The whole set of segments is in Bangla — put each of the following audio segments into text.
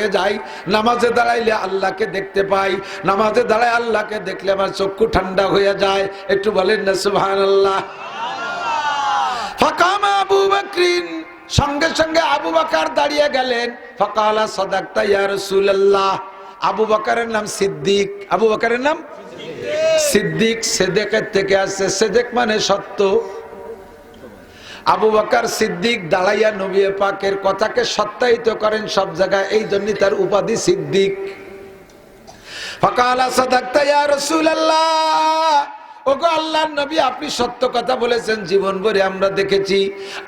হয়ে যাই, নামাজে দাঁড়াইলে আল্লাহকে দেখতে পাই, নামাজে দাঁড়ায় আল্লাহকে দেখলে আমার চক্ষু ঠান্ডা হয়ে যায়। একটু বলেন না সুবহানাল্লাহ। ফাকামা আবু বকরিন, সঙ্গে সঙ্গে আবু বকর দাঁড়িয়ে গেলেন। ফাকালা সাদাকতা ইয়া রাসূলুল্লাহ। আবু বকরের নাম সিদ্দিক। আবু বকরের নাম সিদ্দিক। সিদ্দিকের থেকে আসছে, সিদ্দিক মানে সত্য। আবু বকর সিদ্দিক দাঁড়াইয়া নবী পাকের কথাকে সত্যায়িত করেন সব জায়গায়, এই জন্য তার উপাধি সিদ্দিক। ফাকালা সাদাকতা ইয়া রাসূলুল্লাহ। ওগো আল্লাহর নবী, আপনি সত্য কথা বলেছেন, জীবন ভরে আমরা দেখেছি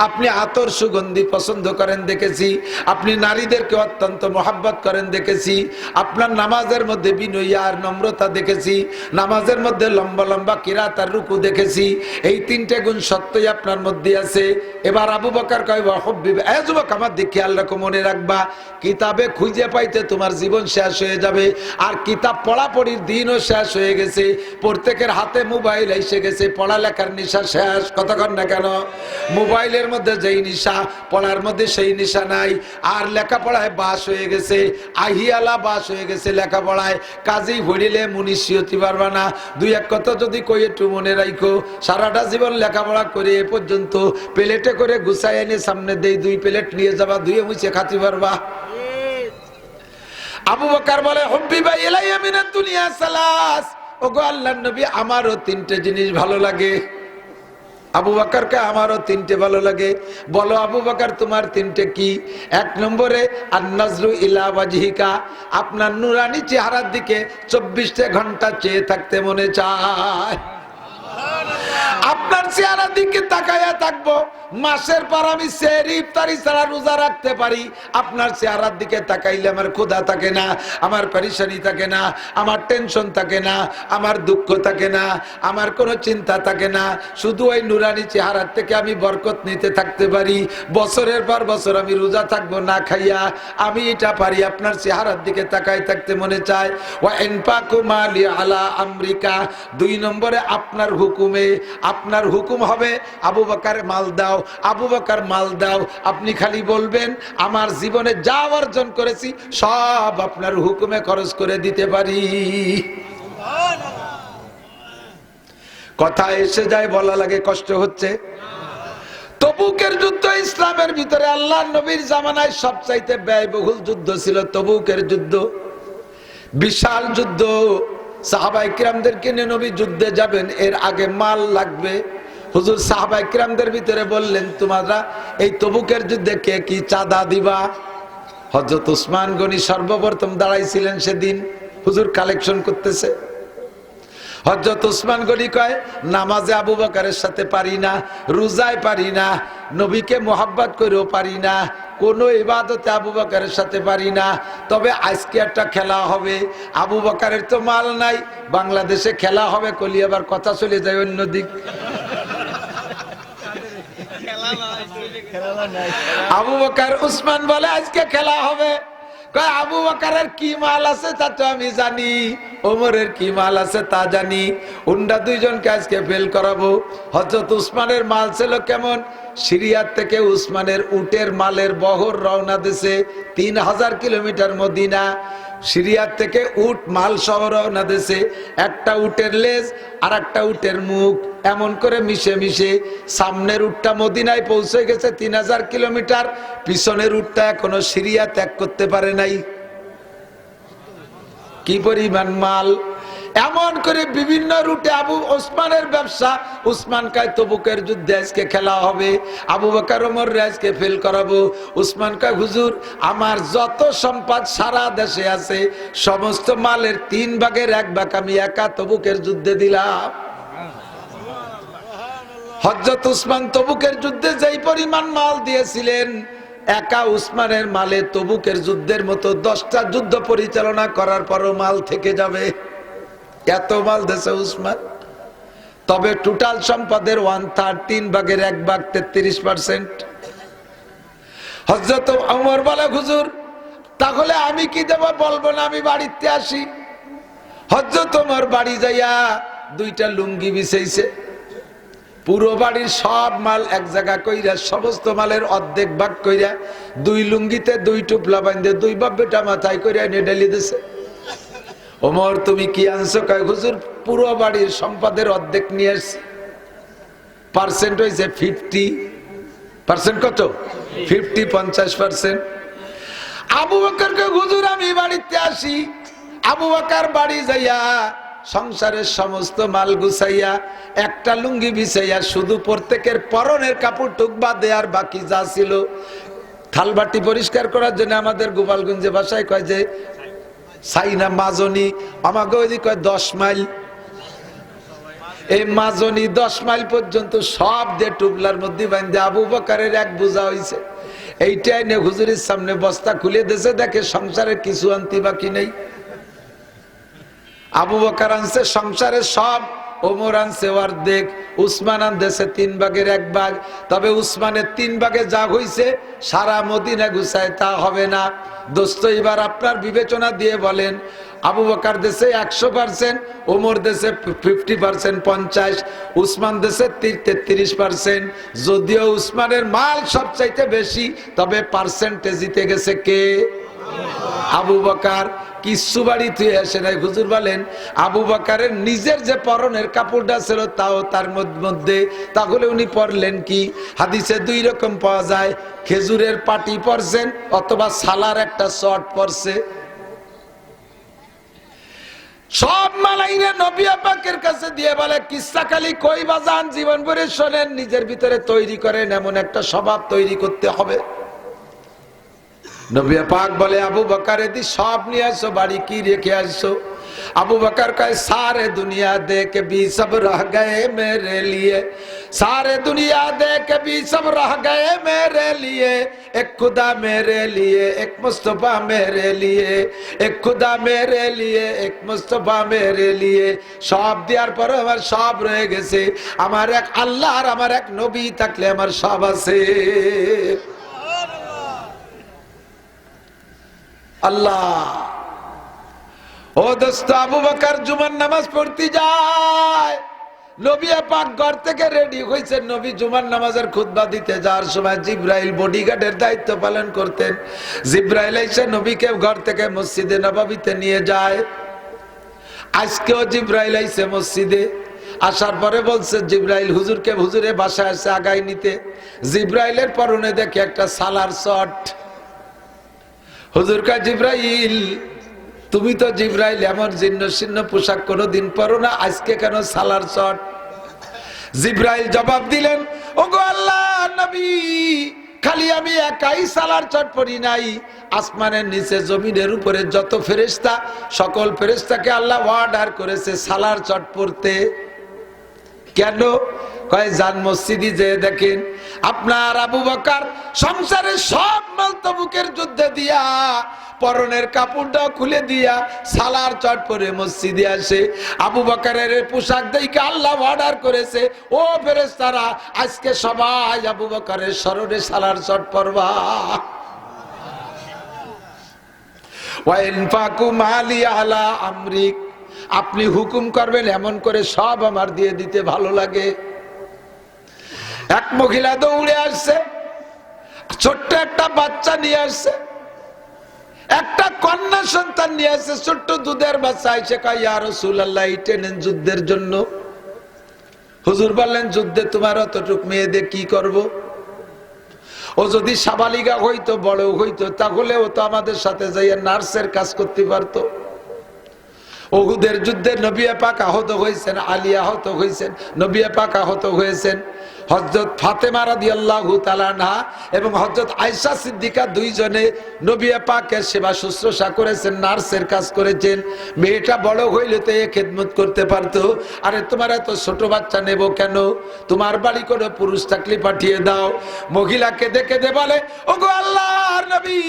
আপনি আতর সুগন্ধি পছন্দ করেন দেখেছি, আপনি নারীদেরকে অত্যন্ত মহাব্বত করেন দেখেছি, আপনার নামাজের মধ্যে বিনয় আর নম্রতা দেখেছি, নামাজের মধ্যে লম্বা লম্বা কিরাত আর রুকু দেখেছি, এই তিনটে গুণ সত্যই আপনার মধ্যে আছে। এবার আবু বকর কয় ওয়াহবিব, এ যুবক আমার দিকে খেয়াল রাখো, মনে রাখবা কিতাবে খুঁজে পাইতে তোমার জীবন শেষ হয়ে যাবে, আর কিতাব পড়াপড়ির দিনও শেষ হয়ে গেছে, প্রত্যেকের হাতে মোবাইল এসে গেছে, পড়ালেখার নেশা শেষ। কতক্ষণ না কেন মোবাইলের মধ্যে যেই নেশা, পড়ার মধ্যে সেই নেশা নাই, আর লেখাপড়ায় বাস হয়ে গেছে, আহিয়ালা বাস হয়ে গেছে লেখাপড়ায়, কাজেই ভরিলে মুনিশি হতে পারবা না। দুই এক কথা যদি কই একটু মনে রাখো, সারাটা জীবন লেখাপড়া করে এ পর্যন্ত প্লেটে করে গুছাই এনে সামনে দেই, 2 প্লেট নিয়ে যাবা, ধুয়ে মুছে খাতে পারবা। আবু বকর বলে হুব্বিবা ইলাইয়া মিনাদ দুনিয়া সালাস। ওগো আল্লাহর নবী, আমারও 3টে জিনিস ভালো লাগে। আবু বকরকে আমারও 3টে ভালো লাগে। বলো আবু বকর তোমার 3টে কি? 1 নম্বরে আন-নাজরু ইলা ওয়াজহিকা, আপনার নূরানি চেহারার দিকে 24 ঘন্টা চেয়ে থাকতে মনে চায়। আপনার চেহারার দিকে তাকায়া থাকবো, মাসের পর আমি সেহরি ইফতারি ছাড়া রোজা রাখতে পারি, আপনার চেহারার দিকে তাকাইলে আমার ক্ষুধা থাকে না, আমার পরেশানি থাকে না, আমার টেনশন থাকে না, আমার দুঃখ থাকে না, আমার কোনো চিন্তা থাকে না, শুধু ওই নুরানি চেহারার থেকে আমি বরকত নিতে থাকতে পারি। বছরের পর বছর আমি রোজা থাকবো না খাইয়া, আমি এটা পারি। আপনার চেহারার দিকে তাকাই থাকতে মনে চায়। ওয়া ইনফাকু মালি আলা আমরিকা, 2 নম্বরে আপনার হুকুমে, আপনার হুকুম হবে আবু বকর মাল দাও, আবু বকর মাল দাও। আপনি খালি বলবেন আমার জীবনে যা অর্জন করেছি সব আপনার হুকুমে খরচ করে দিতে পারি। কথা এসে যায়, বলা লাগে, কষ্ট হচ্ছে। তবুকের যুদ্ধ ইসলামের ভিতরে আল্লাহর নবীর জামানায় সবচাইতে ব্যয়বহুল যুদ্ধ ছিল তবুকের যুদ্ধ। বিশাল যুদ্ধ, সাহাবায়ে কিরামদেরকে নিয়ে নবী যুদ্ধে যাবেন, এর আগে মাল লাগবে। হুজুর সাহাবায়ে কিরামদের ভিতরে বললেন, তোমরা এই তবুকের যুদ্ধে কে কি চাঁদা দিবা? হযরত উসমান গনি সর্বপ্রথম দাঁড়াইছিলেন সেদিন, হুজুর কালেকশন করতেছে। হযরত উসমান গনি কয়, নামাজে আবু বকরের সাথে পারি না, রোজায় পারি না, নবীকে মোহাব্বত করেও পারি না, কোনো ইবাদতে আবু বকরের সাথে পারি না, তবে আজকে একটা খেলা হবে। আবু বকরের তো মাল নাই, বাংলাদেশে খেলা হবে, কলি আবার কথা চলে যায় অন্যদিক। আবু বকর উসমান বলে আজকে খেলা হবে। কয় আবু বকরের কি মাল আছে তা তো আমি জানি, ওমরের কি মাল আছে তা জানি, উন্ডা দুইজনকে আজকে ফেল করাবো। হযরত উসমানের মাল ছিল কেমন? সিরিয়ার থেকে উসমানের উটের মালের বহর রওনা দিছে, 3000 কিলোমিটার মদিনা। সিরিয়ার থেকে উট মাল সহ রওনা দিছে, একটা উটের লেজ আর একটা উটের মুখ এমন করে মিশে মিশে সামনের উটটা মদিনায় পৌঁছে গেছে 3000 কিলোমিটার, পিছনের উটটা এখনো সিরিয়া ত্যাগ করতে পারে নাই। কি পরিমাণ মাল! এমন করে বিভিন্ন রুটে আবু ওসমানের ব্যবসা। উসমান কয় তবুকের যুদ্ধে আজকে খেলা হবে, আবু বকর ওমর আজকে ফেল করাবো। উসমান কয় হুজুর, আমার যত সম্পদ সারা দেশে আছে সমস্ত মালের 3 ভাগের 1 ভাগ আমি একা তবুকের যুদ্ধে দিলাম। হযরত উসমান তবুকের যুদ্ধে যেই পরিমাণ মাল দিয়েছিলেন, একা উসমানের মালে তবুকের যুদ্ধের মতো 10টা যুদ্ধ পরিচালনা করার পরও মাল থেকে যাবে, এত মাল দেশে উসমান। তবে টোটাল সম্পদের 1/3, 3 ভাগের 1 ভাগ 33%। হযরত ওমর বলে হুজুর, তাহলে আমি কি দেব? বলবো না, আমি বাড়িতে আসি। হযরত ওমর বাড়ি যাইয়া 2টা লুঙ্গি বিছাইছে, পুরো বাড়ির সব মাল এক জায়গা কইরা, সমস্ত মালের অর্ধেক ভাগ কইরা, 2 লুঙ্গিতে 2 টুপলা বাঁধে 2 বাপ বেটা মাথায় কইরা এনে ঢেলি দিছে। ওমর তুমি কি আনছো? কয় হুজুর পুরো বাড়ির সম্পদের অর্ধেক নিয়ে আসছি। পার্সেন্ট হয়েছে 50%। কত? 50 আবু বকরকে হুজুর আমি বাড়িতে আসি। আবু বকর বাড়ি যাইয়া সংসারের সমস্ত মাল গুছাইয়া একটা লুঙ্গি বিছাইয়া শুধু প্রত্যেকের পরনের কাপড় টুক বাদে আর বাকি যা ছিল থালবাটি পরিষ্কার করার জন্য আমাদের গোপালগঞ্জে ভাষায় কয় যে সাইনা মাজনি, আমাকে ওইদিকে কয় 10 মাইল। এই মাজনি 10 মাইল পর্যন্ত সব দিয়ে টুকলার মধ্যে বাঁধে আবু বকরের এক বোঝা হয়েছে। এইটাই নে হুজুরের সামনে বস্তা খুলে দিয়েছে, দেখে সংসারে কিছু আনতে বাকি নেই। আবু বকর আনছে সংসারে সব, ওমর আনছে অর্ধেক, উসমান আনছে 3 ভাগের 1 ভাগ। তবে উসমানের 3 ভাগে যা হইছে সারা মদিনা গুছায় তা হবে না। দোস্ত এবার আপনার বিবেচনা দিয়ে বলেন, আবু বকর দেশে 100%, ওমর দেশে 50%, 50, উসমান দেশে 33%। যদিও উসমানের মাল সবচাইতে বেশি, তবে পার্সেন্টে জিতে গেছে কে? আবু বকর। কিছু বাড়ি তুই আসে নাই। হুজুর বলেন আবু বকরের নিজের যে পরনের কাপড়টা ছিল তাও তার মধ্যে, তাহলে উনি পরলেন কি? হাদিসে 2 রকম পাওয়া যায়, খেজুরের পাটি পরছেন অথবা সালার একটা শর্ট পরছে। সব মালাইনে নবী পাকের কাছে দিয়ে বলে কিসসা খালি কই বাজান, জীবন ভরে শোনেন, নিজের ভিতরে তৈরি করেন, এমন একটা স্বভাব তৈরি করতে হবে। নবী পাক বলে আবু বকর এদি সব নিয়ে আসো, বাড়ি কি রেখে আসছো? আবু বকর কয় सारे दुनिया देख भी सब रह गए मेरे लिए, सारे दुनिया देख भी सब रह गए मेरे लिए, एक खुदा मेरे लिए एक मुस्तफा मेरे लिए, एक खुदा मेरे लिए एक मुस्तफा मेरे लिए। সব দেওয়ার পর আমার সব রয়ে গেছে, আমার এক আল্লাহ আর আমার এক নবী থাকলে আমার সব আছে। আল্লাহ। ও দোস্ত, আবু বকর জুমার নামাজ পড়তে যায়, নবী পাক ঘর থেকে রেডি হয়েছেন। নবী জুমার নামাজের খুতবা দিতে যাওয়ার সময় জিব্রাইল বডিগার্ডের দায়িত্ব পালন করতেন। জিব্রাইল এসে নবীকে ঘর থেকে মসজিদে নববীতে নিয়ে যায়। আজকেও জিব্রাইল আইছে মসজিদে, আসার পরে বলছে জিব্রাইল হুজুরকে, হুজুরে বাসায় আসে আগাই নিতে। জিব্রাইলের পরনে দেখে একটা সালার শর্ট। হুজুর কয় জিব্রাইল তুমি তো জিব্রাইল এমন জীর্ণ শীর্ণ পোশাক কোনোদিন পরো না, আজকে কেন সালার শর্ট? জিব্রাইল জবাব দিলেন, ওগো আল্লাহর নবী, খালি আমি একাই সালার শর্ট পরি নাই, আসমানের নিচে জমিনের উপরে যত ফেরেশতা, সকল ফেরেশতাকে আল্লাহ অর্ডার করেছে সালার শর্ট পরতে। কেন? কয় যান মসজিদে যেয়ে দেখেন আপনার আবু বকর সংসারের সব মাল তবুকের যুদ্ধে দিয়া পরনের কাপড়টা খুলে দিয়া সালার চট পরে মসজিদে আসে। আবু বকরের পোশাক দেখে আল্লাহ অর্ডার করেছে, ও ফেরেশতারা আজকে সবাই আবু বকরের স্মরণে সালার চট পরবা। ওয়া ইনফাকু মালি আলা আমরিক, আপনি হুকুম করবেন এমন করে সব আমার দিয়ে দিতে ভালো লাগে। এক মহিলা দৌড়ে আসছে, ছোট্ট একটা বাচ্চা নিয়ে আসছে, একটা কন্যা সন্তান নিয়ে আসছে, ছোট্ট দুধের বাচ্চা। এসে কয় ইয়া রাসূলুল্লাহ, এটা নেন যুদ্ধের জন্য। হুজুর বললেন যুদ্ধে তোমার অতটুক মেয়েদের কি করব? ও যদি সাবালিকা হইতো, বড় হইতো, তাহলে ও তো আমাদের সাথে যাইয়া নার্সের কাজ করতে পারতো। উহুদের যুদ্ধে নবী পাক আহত হয়েছেন, আলী আহত হয়েছেন, নবী পাক আহত হয়েছেন। হযরত ফাতেমা রাদিয়াল্লাহু তাআলা আনহা এবং হযরত আয়েশা সিদ্দিকা দুইজনে নবী পাকের সেবা শুশ্রূষা করেছেন, নার্সের কাজ করেছেন। মেয়েটা বড় হইলে তো এ খেদমত করতে পারতো। আরে তোমার এত ছোট বাচ্চা নেব কেন? তোমার বাড়ি করে পুরুষ থাকলে পাঠিয়ে দাও। মহিলাকে দেখে দে বলে, ওগো আল্লাহর নবী,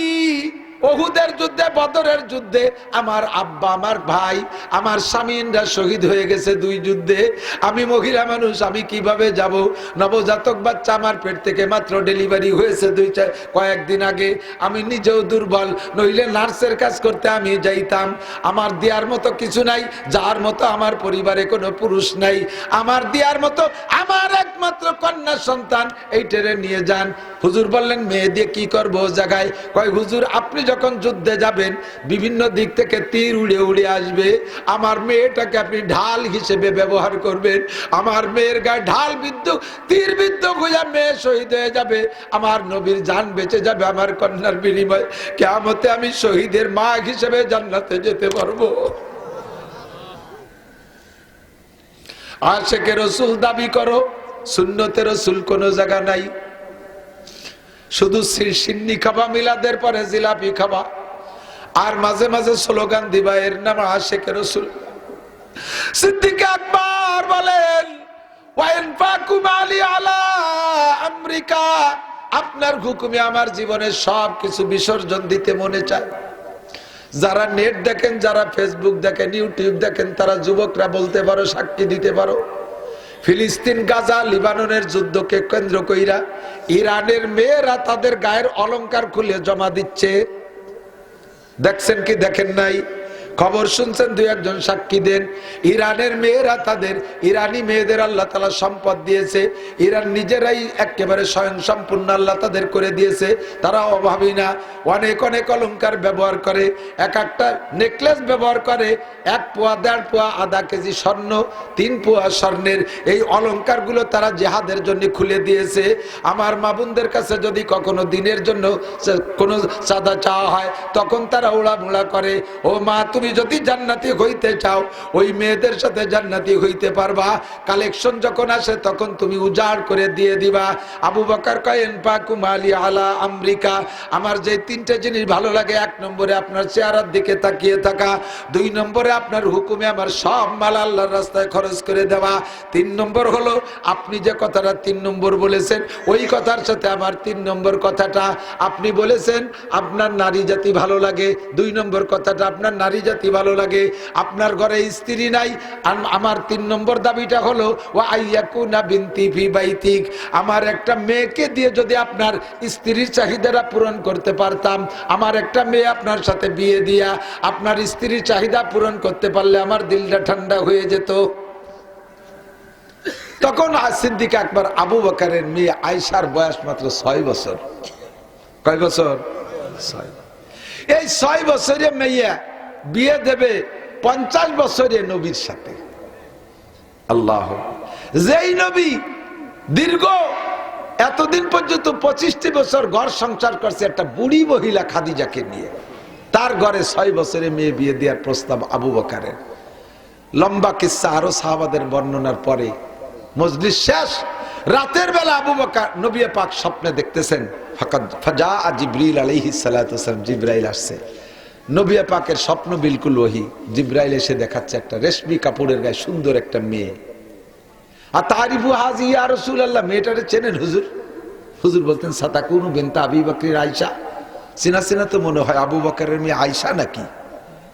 ওহুদের যুদ্ধে, বদরের যুদ্ধে আমার আব্বা, আমার ভাই, আমার স্বামীরা শহীদ হয়ে গেছে দুই যুদ্ধে। আমি মহিলা মানুষ, আমি কিভাবে যাব? নবজাতক বাচ্চা আমার পেট থেকে মাত্র ডেলিভারি হয়েছে কয়েকদিন আগে। আমি নিজেও দুর্বল, নইলে নার্সের কাজ করতে আমি যাইতাম। আমার দেওয়ার মতো কিছু নাই, যার মতো আমার পরিবারে কোনো পুরুষ নাই। আমার দেওয়ার মতো আমার একমাত্র কন্যা সন্তান, এইটারে নিয়ে যান। হুজুর বললেন মেয়ে দিয়ে কি করবো জায়গায়? কয় হুজুর আপনি যখন যুদ্ধে যাবেন বিভিন্ন দিক থেকে তীর উড়ে উড়ে আসবে, আমার মেয়েটাকে আপনি ঢাল হিসেবে ব্যবহার করবেন। আমার মেয়ের গায়ে ঢাল বিদ্ধ, তীর বিদ্ধ হইয়া মেয়ে শহীদ হয়ে যাবে, আমার নবীর জান বেঁচে যাবে আমার কন্যার বিনিময়ে। কিয়ামতে আমি শহীদের মা হিসেবে জান্নাতে যেতে পারবো। আশিকে রাসূল দাবি করো, সুন্নতে রাসূল কোন জায়গা নাই। শুধু সিন্নি খাবা, মিলাদের পরে জিলাপি খাবা, আর মাঝে মাঝে স্লোগান দিবা এর নাম আশিকে রাসূল। সিদ্দিক আকবর বলেন ওয়াইনফাকুম আলী আলা আমেরিকা, আপনার হুকুমে আমার জীবনের সব কিছু বিসর্জন দিতে মনে চায়। যারা নেট দেখেন, যারা ফেসবুক দেখেন, ইউটিউব দেখেন, তারা যুবকরা বলতে পারো, সাক্ষী দিতে পারো। ফিলিস্তিন, গাজা, লিবাননের যুদ্ধকে কেন্দ্র কইরা ইরানের মেয়েরা তাদের গায়ের অলংকার খুলে জমা দিচ্ছে। দেখছেন কি দেখেন নাই? খবর শুনছেন, দুই একজন সাক্ষী দেন। ইরানের মেয়েরা তাদের, ইরানি মেয়েদের আল্লাহ তাআলা সম্পদ দিয়েছে, ইরান নিজেরাই একেবারে স্বয়ং সম্পূর্ণ আল্লাহ তাদের করে দিয়েছে। তারা অভাবী না, অনেক অনেক অলংকার ব্যবহার করে, এক একটা নেকলেস ব্যবহার করে 1 পোয়া, 1.5 পোয়া, আধা কেজি স্বর্ণ, 3 পোয়া স্বর্ণের এই অলংকারগুলো তারা জিহাদের জন্য খুলে দিয়েছে। আমার মা বোনদের কাছে যদি কখনো দিনের জন্য কোনো চাঁদা চাওয়া হয়, তখন তারা উড়ামুড়া করে, ও মা তুমি যদি জান্নাতি হইতে চাও ওই মেয়েদের সাথে জান্নাতি হইতে পারবা। কালেকশন যখন আসে তখন তুমি উজাড় করে দিয়ে দিবা। আবু বকর কয়েন পাকুম আলী আলা আমেরিকা, আমার যে 3টে জিনিস ভালো লাগে, 1 নম্বরে আপনার চেহারার দিকে তাকিয়ে থাকা, 2 নম্বরে আপনার হুকুমে আমার সব মাল আল্লাহর রাস্তায় খরচ করে দেওয়া, 3 নম্বর হলো আপনি যে কথাটা 3 নম্বর বলেছেন ওই কথার সাথে আমার 3 নম্বর কথাটা আপনি বলেছেন আপনার নারী জাতি ভালো লাগে, 2 নম্বর কথাটা আপনার নারী জাতি ভালো লাগে। আপনার ঘরে স্ত্রী নাই, আমার 3 নম্বর দাবিটা হলো ওয়া আইয়াকুনা বিনতি ফি বাইতিক, আমার একটা মেয়েকে দিয়ে যদি আপনার স্ত্রীর চাহিদাটা পূরণ করতে পারতাম, আমার একটা মেয়ে আপনার সাথে বিয়ে দিয়া আপনার স্ত্রীর চাহিদা পূরণ করতে পারলে আমার দিলটা ঠান্ডা হয়ে যেত। তখন সিদ্দিক আকবর আবু বকরের মেয়ে আয়েশার বয়স মাত্র 6 বছর। কয় বছর? 6। এই 6 বছরের মেয়ে বিয়ে দেবে 50 বছরের নবীর সাথে। আল্লাহ, যেই নবী দীর্ঘ এতদিন পর্যন্ত 25টি বছর ঘর সংসার করছে একটা বুড়ি মহিলা খাদিজাকে নিয়ে, তার ঘরে 6 বছরের মেয়ে বিয়ে দেওয়ার প্রস্তাব আবু বকরের। লম্বা কিস্সা, আরো সাহাবাদের বর্ণনার পরে মজলিস শেষ। রাতের বেলা আবু বকর নবী পাক স্বপ্নে দেখতেছেন, ফাজা জিবরিল আলাইহিস সালাতু ওয়াসসালাম, জিবরাইল আসছে। নবী পাকের স্বপ্ন বিলকুল ওহী। জিবরাইল এসে দেখাচ্ছে একটা রেশমি কাপড়ের গায়ে সুন্দর একটা মেয়ে। আর তারিফু হাজি ইয়া রাসূলুল্লাহ, মেয়েটারে চেনেন হুজুর? হুজুর বলতেন সাতাকুনু বিনতা আবি বকর আয়েশা, চিনা চিনা তো মনে হয়, আবু বকরের মেয়ে আয়েশা নাকি?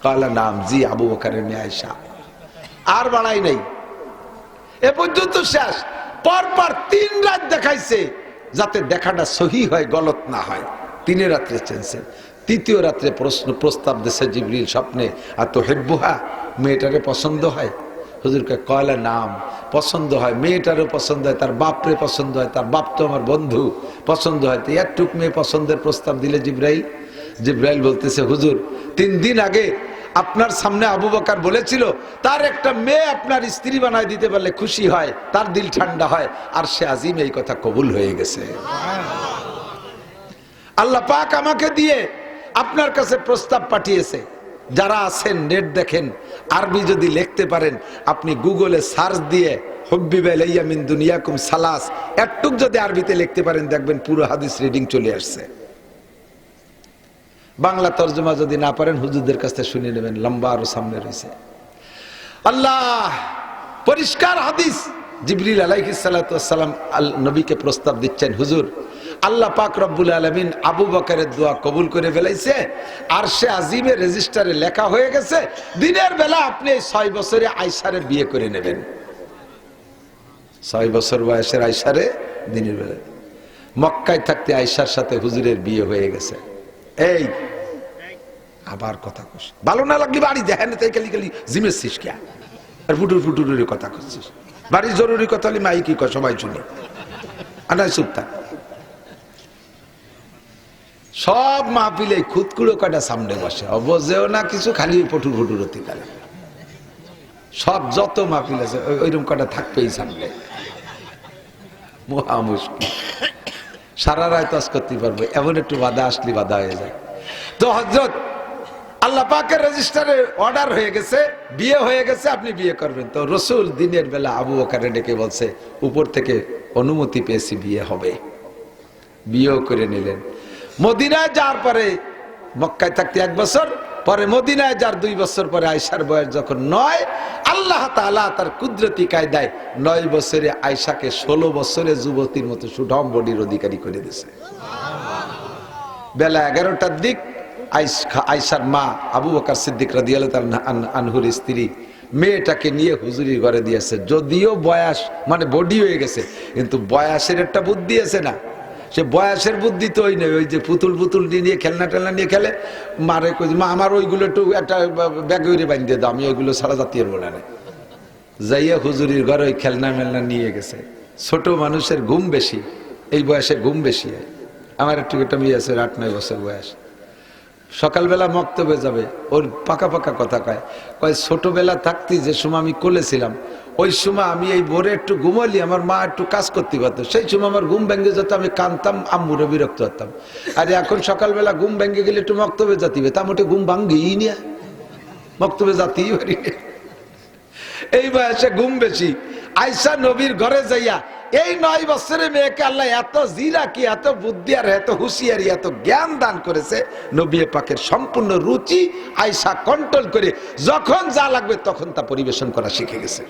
কালা নাম, জি আবু বকরের মেয়ে আয়েশা। আর বাড়াই নাই, এ পর্যন্ত শেষ। পরপর 3 রাত দেখাইছে যাতে দেখাটা সহি হয়, গলত না হয়। 3 রাত্রে চেনছেন। 3য় রাত্রে প্রস্তাব দিয়েছে জিবরিল স্বপ্নে, আর তো হেব্বুহা, মেয়েটারে পছন্দ হয়? হুজুরকে কয়লা নাম, পছন্দ হয়, মেয়েটারও পছন্দ হয়, তার বাপরে পছন্দ হয়, তার বাপ তো আমার বন্ধু, পছন্দ হয়। তো একটুক মেয়ে পছন্দের প্রস্তাব দিলে জিবরাইল বলতেছে হুজুর 3 দিন আগে আপনার সামনে আবু বকর বলেছিল তার একটা মেয়ে আপনার স্ত্রী বানায় দিতে পারলে খুশি হয়, তার দিল ঠান্ডা হয়, আর সে আজিম এই কথা কবুল হয়ে গেছে। আল্লাহ পাক আমাকে দিয়ে আপনার কাছে প্রস্তাব পাঠিয়েছে। যারা আছেন নেট দেখেন, আরবি যদি লিখতে পারেন, আপনি গুগলে সার্চ দিয়ে হুব্বিবা ইলাইয়া মিন দুনিয়াকুম সালাস একটুক যদি আরবিতে লিখতে পারেন, দেখবেন পুরো হাদিস রিডিং চলে আসছে। বাংলা তরজমা যদি না পারেন হুজুরদের কাছে শুনে নেবেন, লম্বা আরো সামনে রয়েছে। আল্লাহ পরিষ্কার হাদিস। জিবরিল আলাইহিস সালাতু ওয়াস সালাম নবীকে প্রস্তাব দিচ্ছেন, হুজুর আল্লাহ পাক রব্বুল আলামিন আবু বকরের দোয়া কবুল করে ফেলাইছে, আরশে আজিমের রেজিস্টারে লেখা হয়ে গেছে দিনের বেলা আপনি 6 বছরে আয়েশারে বিয়ে করে নেবেন। 6 বছর বয়সের আয়েশারে দিনের বেলা। মক্কায় থাকতে আয়েশার সাথে হুজুরের বিয়ে হয়ে গেছে। এই আবার কথা কস, ভালো না লাগলে বাড়ি দেখেন তাই খালি খালি জিমেছিস কে আর ফুটুর ফুটুরের কথা করছিস। বাড়ির জরুরি কথা হলে মাই কি কয় সবাই শুনি, আনাই চুপ থাক। সব মাহফিলে খুদকুড়ো কাটা সামনে বসে, অবজেও না কিছু, খালি পটুর ফুটুর অতিকালে সব যত মাহফিল আছে ওইরকম কাটা থাকবেই সামনে। মহা মুশকিল, সারা রায় তাজ করতে পারবো, এমন একটু বাধা আসলে বাধা হয়ে যায়। তো হযরত আল্লাহ পাকের রেজিস্টারে অর্ডার হয়ে গেছে, বিয়ে হয়ে গেছে, আপনি বিয়ে করবেন। তো রাসূল দিনের বেলা আবু বকরকে ডেকে বলছে উপর থেকে অনুমতি পেয়েছি, বিয়ে হবে। বিয়েও করে নিলেন। মদিনায় যাওয়ার পরে, মক্কায় থাকতে 1 বছর পরে, মদিনায় যার 2 বছর পরে আয়েশার বয়স যখন 9, আল্লাহ তাআলা তার কুদরতি কায়দায় 9 বছরে আয়েশাকে 16 বছরে যুবতীর মতো সুঠাম বডির অধিকারী করে দিয়েছে। বেলা 11টার দিক আয়েশার মা আবু বকর সিদ্দিক রাদিয়াল্লাহু তাআলা আনহুর স্ত্রী মেয়েটাকে নিয়ে হুজুরির ঘরে দিয়েছে। যদিও বয়স মানে বডি হয়ে গেছে, কিন্তু বয়সের একটা বুদ্ধি আছে না, সে বয়সের বুদ্ধি তো ওই নেই, ওই যে পুতুল পুতুল নিয়ে খেলনা টেলনা নিয়ে খেলে, মারে কই মা আমার ওইগুলো একটু একটা ব্যাগে উড়ে বাঁধিয়ে দাও, আমি ওইগুলো সারা জাতীয় বলে না। যাইয়া হুজুরির ঘরে ওই খেলনা মেলনা নিয়ে গেছে। ছোট মানুষের ঘুম বেশি, এই বয়সে ঘুম বেশি হয়। আমার একটু একটা মেয়ে আছে 8-9 বছর বয়স, সকালবেলা মক্তবে যাবে, ওর পাকা পাকা কথা কয় ছোটবেলা থাকতে যে সময় আমি কোলেছিলাম ওই সময় আমি এই ভোরে একটু ঘুমালি, আমার মা একটু কাজ করতে পারতো, সেই সময় আমার ঘুম ভেঙে যেত, আমি কানতাম, আম্মুরে বিরক্ত হতাম। আর এখন সকালবেলা ঘুম ভেঙে গেলে একটু মক্তবে যাতিবে, তা মোটে ঘুম ভাঙ্গেই না, মক্তবে যাতেই পারি। এই বয়সে ঘুম বেশি। আয়েশা নবীর ঘরে যাইয়া এই 9 বছরের মেয়েকে আল্লাহ এত জিরা কি, এত বুদ্ধি আর এত হুঁশিয়ারি, এত জ্ঞান দান করেছে। নবী পাকের সম্পূর্ণ রুচি আয়েশা কন্ট্রোল করে যখন যা লাগবে তখন তা পরিবেশন করা শিখে গেছে।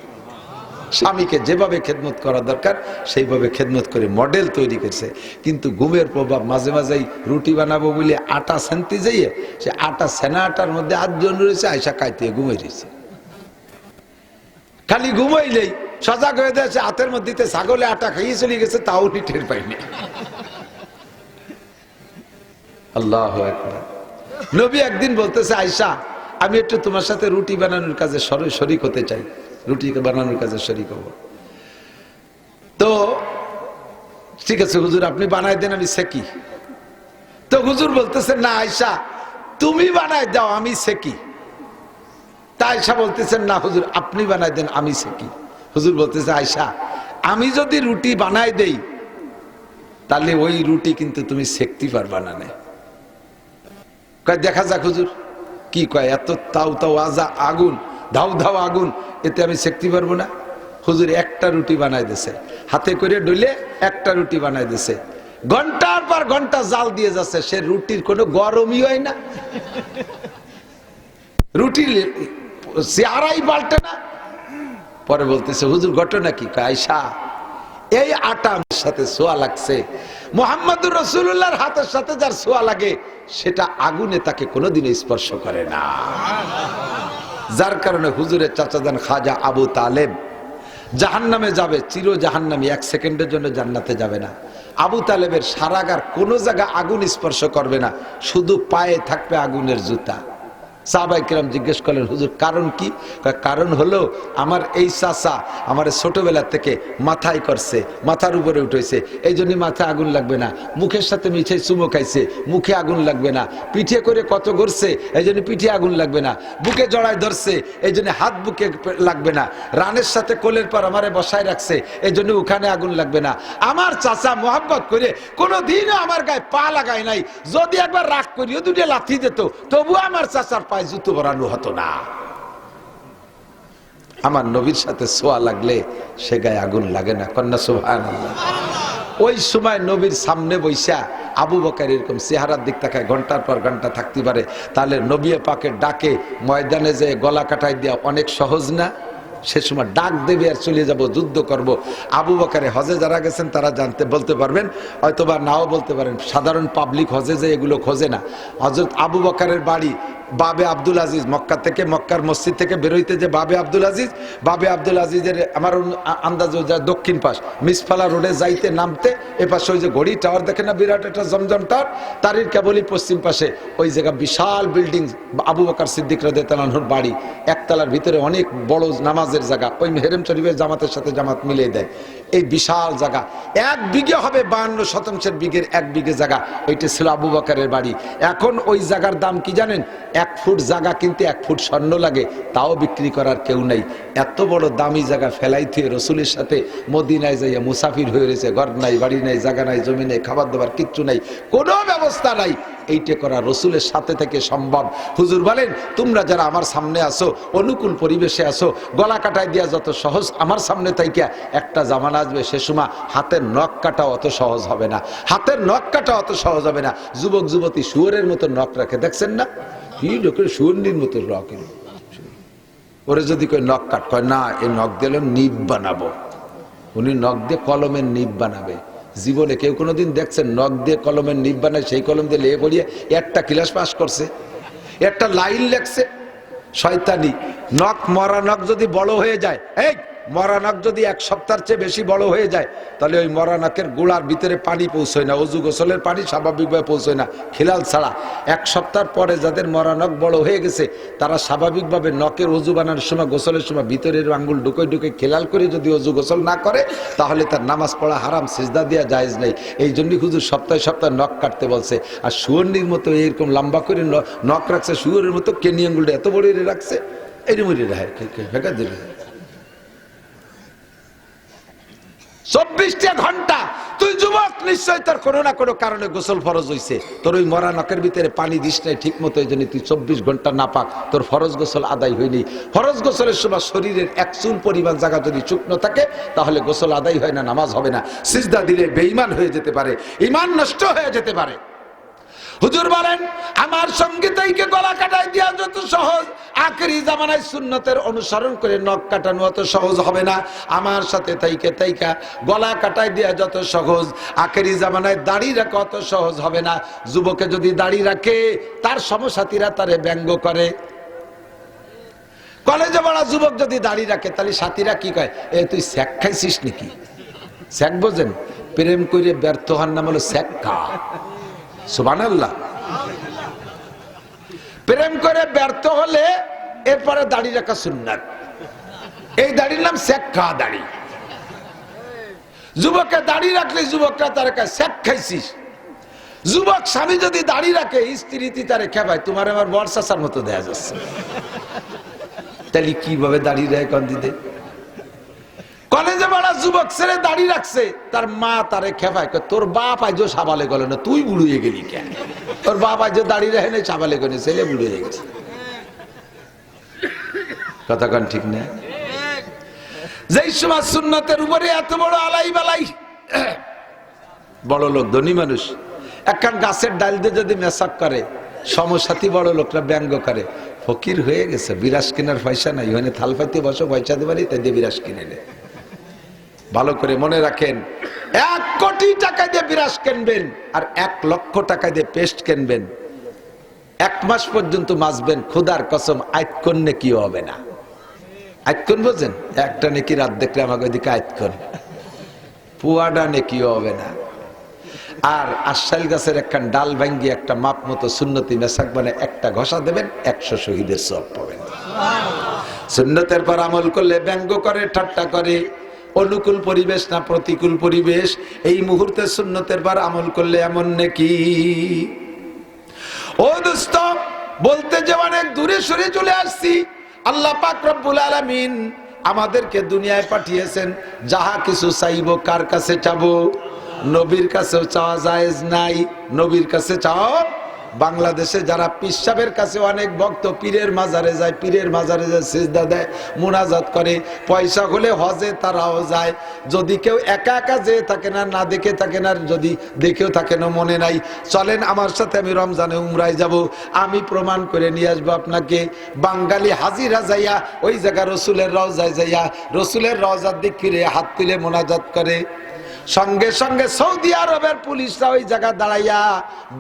স্বামীকে যেভাবে খেদমত করা দরকার সেইভাবে খেদমত করে মডেল তৈরি করছে। কিন্তু ঘুমের প্রভাব মাঝে মাঝেই রুটি বানাবো বলে আটা সেনতে যাইয়ে সে আটা সেনা আটার মধ্যে 8 জন রয়েছে, আয়েশা কাইতে ঘুমিয়ে রয়েছে। খালি ঘুমাইলেই সজাগ হয়ে যাচ্ছে, হাতের মধ্যে ছাগলে আটা খাইয়ে চলে গেছে, তাও উনি টের পাইনি। আল্লাহু আকবার। নবী একদিন বলতেছে আয়েশা আমি একটু তোমার সাথে রুটি বানানোর কাজে শরীক হতে চাই, রুটি বানানোর কাজে শরীক হব। তো ঠিক আছে হুজুর আপনি বানাই দেন, আমি সেকি। তো হুজুর বলতেছে না আয়েশা তুমি বানাই দাও, আমি সেকি। তা আয়েশা বলতেছেন না হুজুর আপনি বানাই দেন, আমি সেকি। হুজুর বলতেছে আয়েশা আমি যদি রুটি বানাই দেই তাহলে ওই রুটি কিন্তু তুমি সেকতে পারবা না। কয় দেখা যাক হুজুর। কি কয় এত তাও তাও আগুন, ধাও ধাও আগুন, এতে আমি সেকতে পারবো না। হুজুর একটা রুটি বানাই দিছে, হাতে করে ডলে একটা রুটি বানাই দিছে, ঘন্টার পর ঘন্টা জাল দিয়ে যাচ্ছে, সে রুটির কোনো গরমই হয় না, রুটির চেহারাই পাল্টে না। পরে বলতেছে হুজুর ঘটনা কি? আয়েশা এই আটা আমার সাথে ছোঁয়া লাগছে, মুহাম্মদুর রাসূলুল্লাহর হাতের সাথে যার ছোঁয়া লাগে সেটা আগুনে তাকে কোনোদিনও স্পর্শ করে না। যার কারণে হুজুরের চাচাজান খাজা আবু তালেব জাহান্নামে যাবে, চির জাহান্নামী, 1 সেকেন্ডের জন্য জান্নাতে যাবে না। আবু তালেবের সারাগার কোনো জায়গা আগুন স্পর্শ করবে না, শুধু পায়ে থাকবে আগুনের জুতা। সাহাবায়ে কেরাম জিজ্ঞেস করলেন হুজুর কারণ কি? কারণ হলো আমার এই চাচা আমার ছোটবেলা থেকে মাথায় করছে, মাথার উপরে উঠেছে, এই জন্য মাথায় আগুন লাগবে না। মুখের সাথে মিঠে চুমো খাইছে, মুখে আগুন লাগবে না। পিঠে করে কত ঘুরছে, এই জন্য পিঠে আগুন লাগবে না। বুকে জড়ায় ধরছে, এই জন্য হাত বুকে লাগবে না। রানের সাথে কোলের পর আমারে বসায় রাখছে, এই জন্য ওখানে আগুন লাগবে না। আমার চাচা মোহাব্বত করে কোনোদিনও আমার গায়ে পা লাগায় নাই, যদি একবার রাগ করিও 2টা লাথি দিত তবু আমার চাচার পায়ে জুতো ভরানো হতো না। আমার নবীর সাথে ছোঁয়া লাগলে সে গায়ে আগুন লাগে না। কন্যা সুবহানাল্লাহ। ওই সময় নবীর সামনে বৈশা আবু বকর এরকম চেহারার দিক তাকায় ঘন্টার পর ঘন্টা থাকতে পারে, তাহলে নবী পাকের ডাকে ময়দানে যে গলা কাটাই দেওয়া অনেক সহজ না? সে সময় ডাক দেবে আর চলে যাব, যুদ্ধ করব। আবু বকরে হজে যারা গেছেন তারা বলতে পারবেন, হয়তোবা নাও বলতে পারেন। সাধারণ পাবলিক হজে যে এগুলো খোঁজে না। হযরত আবু বকরের বাড়ি বাবে আব্দুল আজিজ, মক্কা থেকে, মক্কার মসজিদ থেকে বেরোইতে যে বাবে আব্দুল আজিজের আমার আন্দাজ দক্ষিণ পাশ মিসফালা রোডে যাইতে নামতে এপাশে ওই যে ঘড়ি টাওয়ার দেখে না, বিরাট একটা জমজম টাওয়ার, তারই কেবলই পশ্চিম পাশে ওই জায়গা বিশাল বিল্ডিং আবু বকর সিদ্দিক রাদিয়াল্লাহু আনহুর বাড়ি, একতলার ভিতরে অনেক বড় নামাজের জায়গা, ওই হেরেম শরীফের জামাতের সাথে জামাত মিলিয়ে দেয়। এই বিশাল জায়গা 1 বিঘে হবে, 52 শতাংশের বিঘের 1 বিঘে জায়গা, এইটা ছিল আবু বকরের বাড়ি। এখন ওই জায়গার দাম কি জানেন? 1 ফুট জায়গা কিনতে 1 ফুট স্বর্ণ লাগে, তাও বিক্রি করার কেউ নাই। এত বড় দামি জায়গা ফেলাই থুয়ে রসুলের সাথে মদিনায় যাইয়া মুসাফির হয়ে রয়েছে, ঘর নাই, বাড়ি নাই, জায়গা নাই, জমি নেই, খাবার দাবার কিচ্ছু নাই, কোনো ব্যবস্থা নাই। এইটা করা রসুলের সাথে থেকে সম্ভব। হুজুর বলেন, তোমরা যারা আমার সামনে আসো, অনুকূল পরিবেশে আসো, গলা কাটাই দিয়া যত সহজ আমার সামনে থাইকা একটা জামানা আসবে, সে সময় হাতের নখ কাটা অত সহজ হবে না, হাতের নখ কাটা অত সহজ হবে না। যুবক যুবতী শুয়োরের মতো নখ রাখে, দেখছেন না? কি লোকের শুয়োরের মতো নখ, ওরে যদি কই নখ কাট, কয় না, এই নখ দিলে নিব বানাবো। উনি নখ দিয়ে কলমের নিব বানাবে। জীবনে কেউ কোনোদিন দেখছেন নখ দিয়ে কলমের নিব বানায়? সেই কলম দিয়ে লেগে পড়িয়ে একটা ক্লাস পাস করছে, একটা লাইন লেখছে। শয়তানি নখ, মরা নখ যদি বড় হয়ে যায়, এই মরা নখ যদি 1 সপ্তাহের চেয়ে বেশি বড় হয়ে যায়, তাহলে ওই মরা নখের গোড়ার ভিতরে পানি পৌঁছয় না, অজু গোসলের পানি স্বাভাবিকভাবে পৌঁছয় না, খিলাল ছাড়া। 1 সপ্তাহ পরে যাদের মরা নখ বড় হয়ে গেছে, তারা স্বাভাবিকভাবে নখের অজু বানানোর সময়, গোসলের সময় ভিতরের আঙ্গুল ঢুকে খেলাল করে যদি অজু গোসল না করে, তাহলে তার নামাজ পড়া হারাম, সিজদা দেওয়া জায়েজ নেই। এই জন্যই হুজুর সপ্তাহে সপ্তাহে নখ কাটতে বলছে। আর শুয়োরের মতো এরকম লম্বা করে নখ রাখছে, শুয়োরের মতো কেনি আঙ্গুলটা এত বড় রাখছে, এরকম ফেঁকা দিলে 24টা ঘন্টা। তুই যুবক, নিশ্চয় তোর কোনো না কোনো কারণে গোসল ফরজ হইছে, তোর ওই মরা নখের ভিতরে পানি দিস নাই ঠিক মতো, এই জন্য তুই 24 ঘন্টা না পাক, তোর ফরজ গোসল আদায় হয়নি। ফরজ গোসলের সময় শরীরের 1 চুল পরিমাণ জায়গা যদি শুকনো থাকে, তাহলে গোসল আদায় হয় না, নামাজ হবে না। সিজদা দিলে বেঈমান হয়ে যেতে পারে, ঈমান নষ্ট হয়ে যেতে পারে। হুজুর বলেন, আমার সঙ্গে তাইকে গলা কাটাই দিয়া যত সহজ, আখেরি জামানায় সুন্নতের অনুসরণ করে নখ কাটানো অত সহজ হবে না। আমার সাথে তাইকা গলা কাটাই দিয়া যত সহজ, আখেরি জামানায় দাড়ি রাখা অত সহজ হবে না। যুবকে যদি দাড়ি রাখে, তার সমসাথীরা তারে ব্যঙ্গ করে। কলেজে পড়া যুবক যদি দাড়ি রাখে, তাহলে সাথীরা কি কয়, এ তুই স্যাক খাইছিস নাকি? স্যাক বোঝেন? প্রেম করে ব্যর্থ হওয়ার নাম হলো স্যাক খা। সুবহানাল্লাহ। প্রেম করে ব্যর্থ হলে এরপরে দাড়ি রাখা সুন্নাত। এই দাড়ির নাম শেখা দাড়ি। যুবকের দাড়ি রাখলে যুবকরা তার কাছে শেখ খাইছিস। যুবক স্বামী যদি দাড়ি রাখে, স্ত্রী তারে খেপায়, তোমার আমার বর চাচার মতো দেয়া যাচ্ছে। তাহলে কিভাবে দাড়ি রাখে কোন দিতে? কলেজে পড়া যুবক ছেলে দাড়ি রাখছে, তার মা তারে খেপায়, তোর বাপ আজ সাবালে গেল না, তুই বুড়িয়ে গেলি কেন? তোর বাপ আজ দাড়ি রাখে না, সাবালে গেলে, ছেলে বুড়িয়ে গেছে। কথা কান ঠিক না? যেই সময় সুন্নতের উপরে এত বড় আলাই বালাই, বড় লোক ধনী মানুষ একখান গাছের ডাল দিয়ে যদি মেসাক করে, সমসাথী বড় লোকরা ব্যঙ্গ করে, ফকির হয়ে গেছে, বিরাস কেনার পয়সা নাই, ওখানে থাল পাইতে বসো, পয়সা দেবারই তাই দিয়ে বিরাস কিনে নে। ভালো করে মনে রাখেন, 1 কোটি টাকা দিয়ে বিরাস কিনবেন আর 1 লক্ষ টাকা দিয়ে পেস্ট কিনবেন, 1 মাস পর্যন্ত মাজবেন, খোদার কসম আইতকন নেকি হবে না। আইতকন বোঝেন? একটা নেকি রাত দেখলে আমাকে ওইদিকে আইতকন, পুয়াডা নেকি হবে না। আর আশাইল গাছের একখান ডাল ভাঙ্গি একটা মাপ মতো সুন্নতি মেসাক মানে একটা ঘষা দেবেন, 100 শহীদের সওয়াব পাবেন। সুন্নতের পর আমল করলে ব্যঙ্গ করে, ঠাট্টা করে। অনুকূল পরিবেশ না প্রতিকূল পরিবেশ, এই মুহূর্তে সুন্নতের পর আমল করলে এমন নাকি। ও দোস্ত, বলতে যে অনেক দূরে সরে চলে আসছি। আল্লাহ পাক রব্বুল আলামিন আমাদেরকে দুনিয়ায় পাঠিয়েছেন, যাহা কিছু চাইবো কার কাছে চাবো? নবীর কাছেও চাওয়া জায়েজ নাই, নবীর কাছে চাওয়া বাংলাদেশে যারা পিসাবের কাছে অনেক ভক্ত, পীরের মাজারে যায়, পীরের মাজারে যায় সিজদা দেয়, মুনাজাত করে, পয়সা হলে হজে তারাও যায়। যদি কেউ একা একা যেয়ে থাকে না, না দেখে থাকে না, যদি দেখেও থাকে না, মনে নাই, চলেন আমার সাথে আমি রমজানে উমরায় যাব, আমি প্রমাণ করে নিয়ে আসবো আপনাকে। বাঙালি হাজিরা যাইয়া ওই জায়গা রসুলের রওজায় যাইয়া রসুলের রওজার দিক ফিরে হাত তুলে মোনাজাত করে। সঙ্গে সঙ্গে সৌদি আরবের পুলিশরা ওই জায়গা দাঁড়াইয়া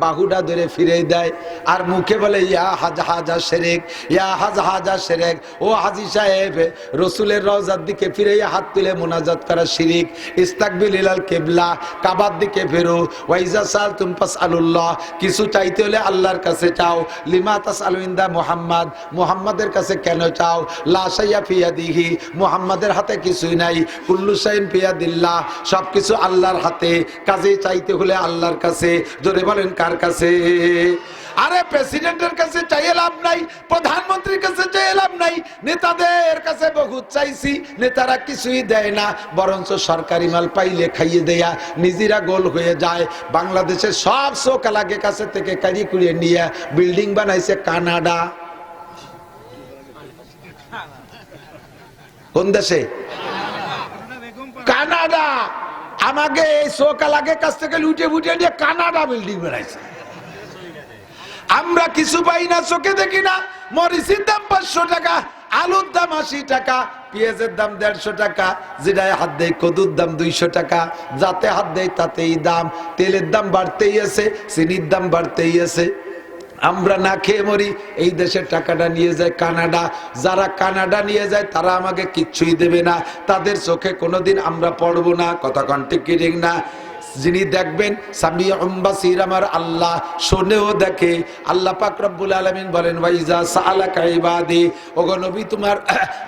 বাহুটা ধরে ফিরে দেয়, আর মুখে বলে ইয়া হাজা হাজা শেরেক, ইয়া হাজা হাজা শেরেক, ও হাজি সাহেব রসুলের রওজার দিকে ফিরে হাত তুলে মোনাজাত করা শিরিক। ইস্তাকবিলাল কিবলা, কাবার দিকে ফেরো। ওয়াইজা সালতুম ফাসআলুল্লাহ, কিছু চাইতে হলে আল্লাহর কাছে চাও। লিমা তাসআলুইন্দা মুহাম্মদ, মুহাম্মাদের কাছে কেন চাও? লা শাইয়া ফিয়াদিহি, মুহাম্মাদের হাতে কিছুই নাই। কুল্লু শাইইন ফিয়াদিল্লাহ, সবকিছু আল্লাহর হাতে, কাজে চাইতে হলে আল্লাহর কাছে। জোরে বলেন কার কাছে? আরে প্রেসিডেন্টের কাছে চাইয়ে লাভ নাই, প্রধানমন্ত্রীর কাছে চাইয়ে লাভ নাই, নেতাদের কাছে বহুত চাইছি, নেতারা কিছুই দেয় না, বরঞ্চ সরকারি মাল পাইলে খাইয়ে দেয়া নিজেরা গোল হয়ে যায়। বাংলাদেশের সব শোকালাগে কাছে থেকে কারি কুড়িয়ে নিয়ে বিল্ডিং বানাইছে কানাডা। কোন দেশে? কানাডা। আমাকে এই শোকালাগের কাছ থেকে লুটে ফুটে নিয়ে কানাডা বিল্ডিং বানাইছে। আমরা কিছু পাই না, চোখে দেখি না। মরিচের দাম 500 টাকা, আলুর দাম 80 টাকা, পেঁয়াজের দাম 150 টাকা, জিরায় হাত দেয় কদুর দাম 200 টাকা, যাতে হাত দেয় তাতেই দাম। তেলের দাম বাড়তেই আছে, চিনির দাম বাড়তেই আছে। আমরা না খেয়ে মরি, এই দেশের টাকাটা নিয়ে যায় কানাডা। যারা কানাডা নিয়ে যায় তারা আমাকে কিচ্ছুই দেবে না, তাদের চোখে কোনোদিন আমরা পড়বো না। কথা কন ঠিক কি ঠিক না? যিনি দেখবেন সামিউম বাসীর, আমার আল্লাহ শোনেও দেখে। আল্লাহ পাক রব্বুল আলামিন বলেন ওয়াইজা সাআলাকা ইবাদি, ওগো নবী তোমার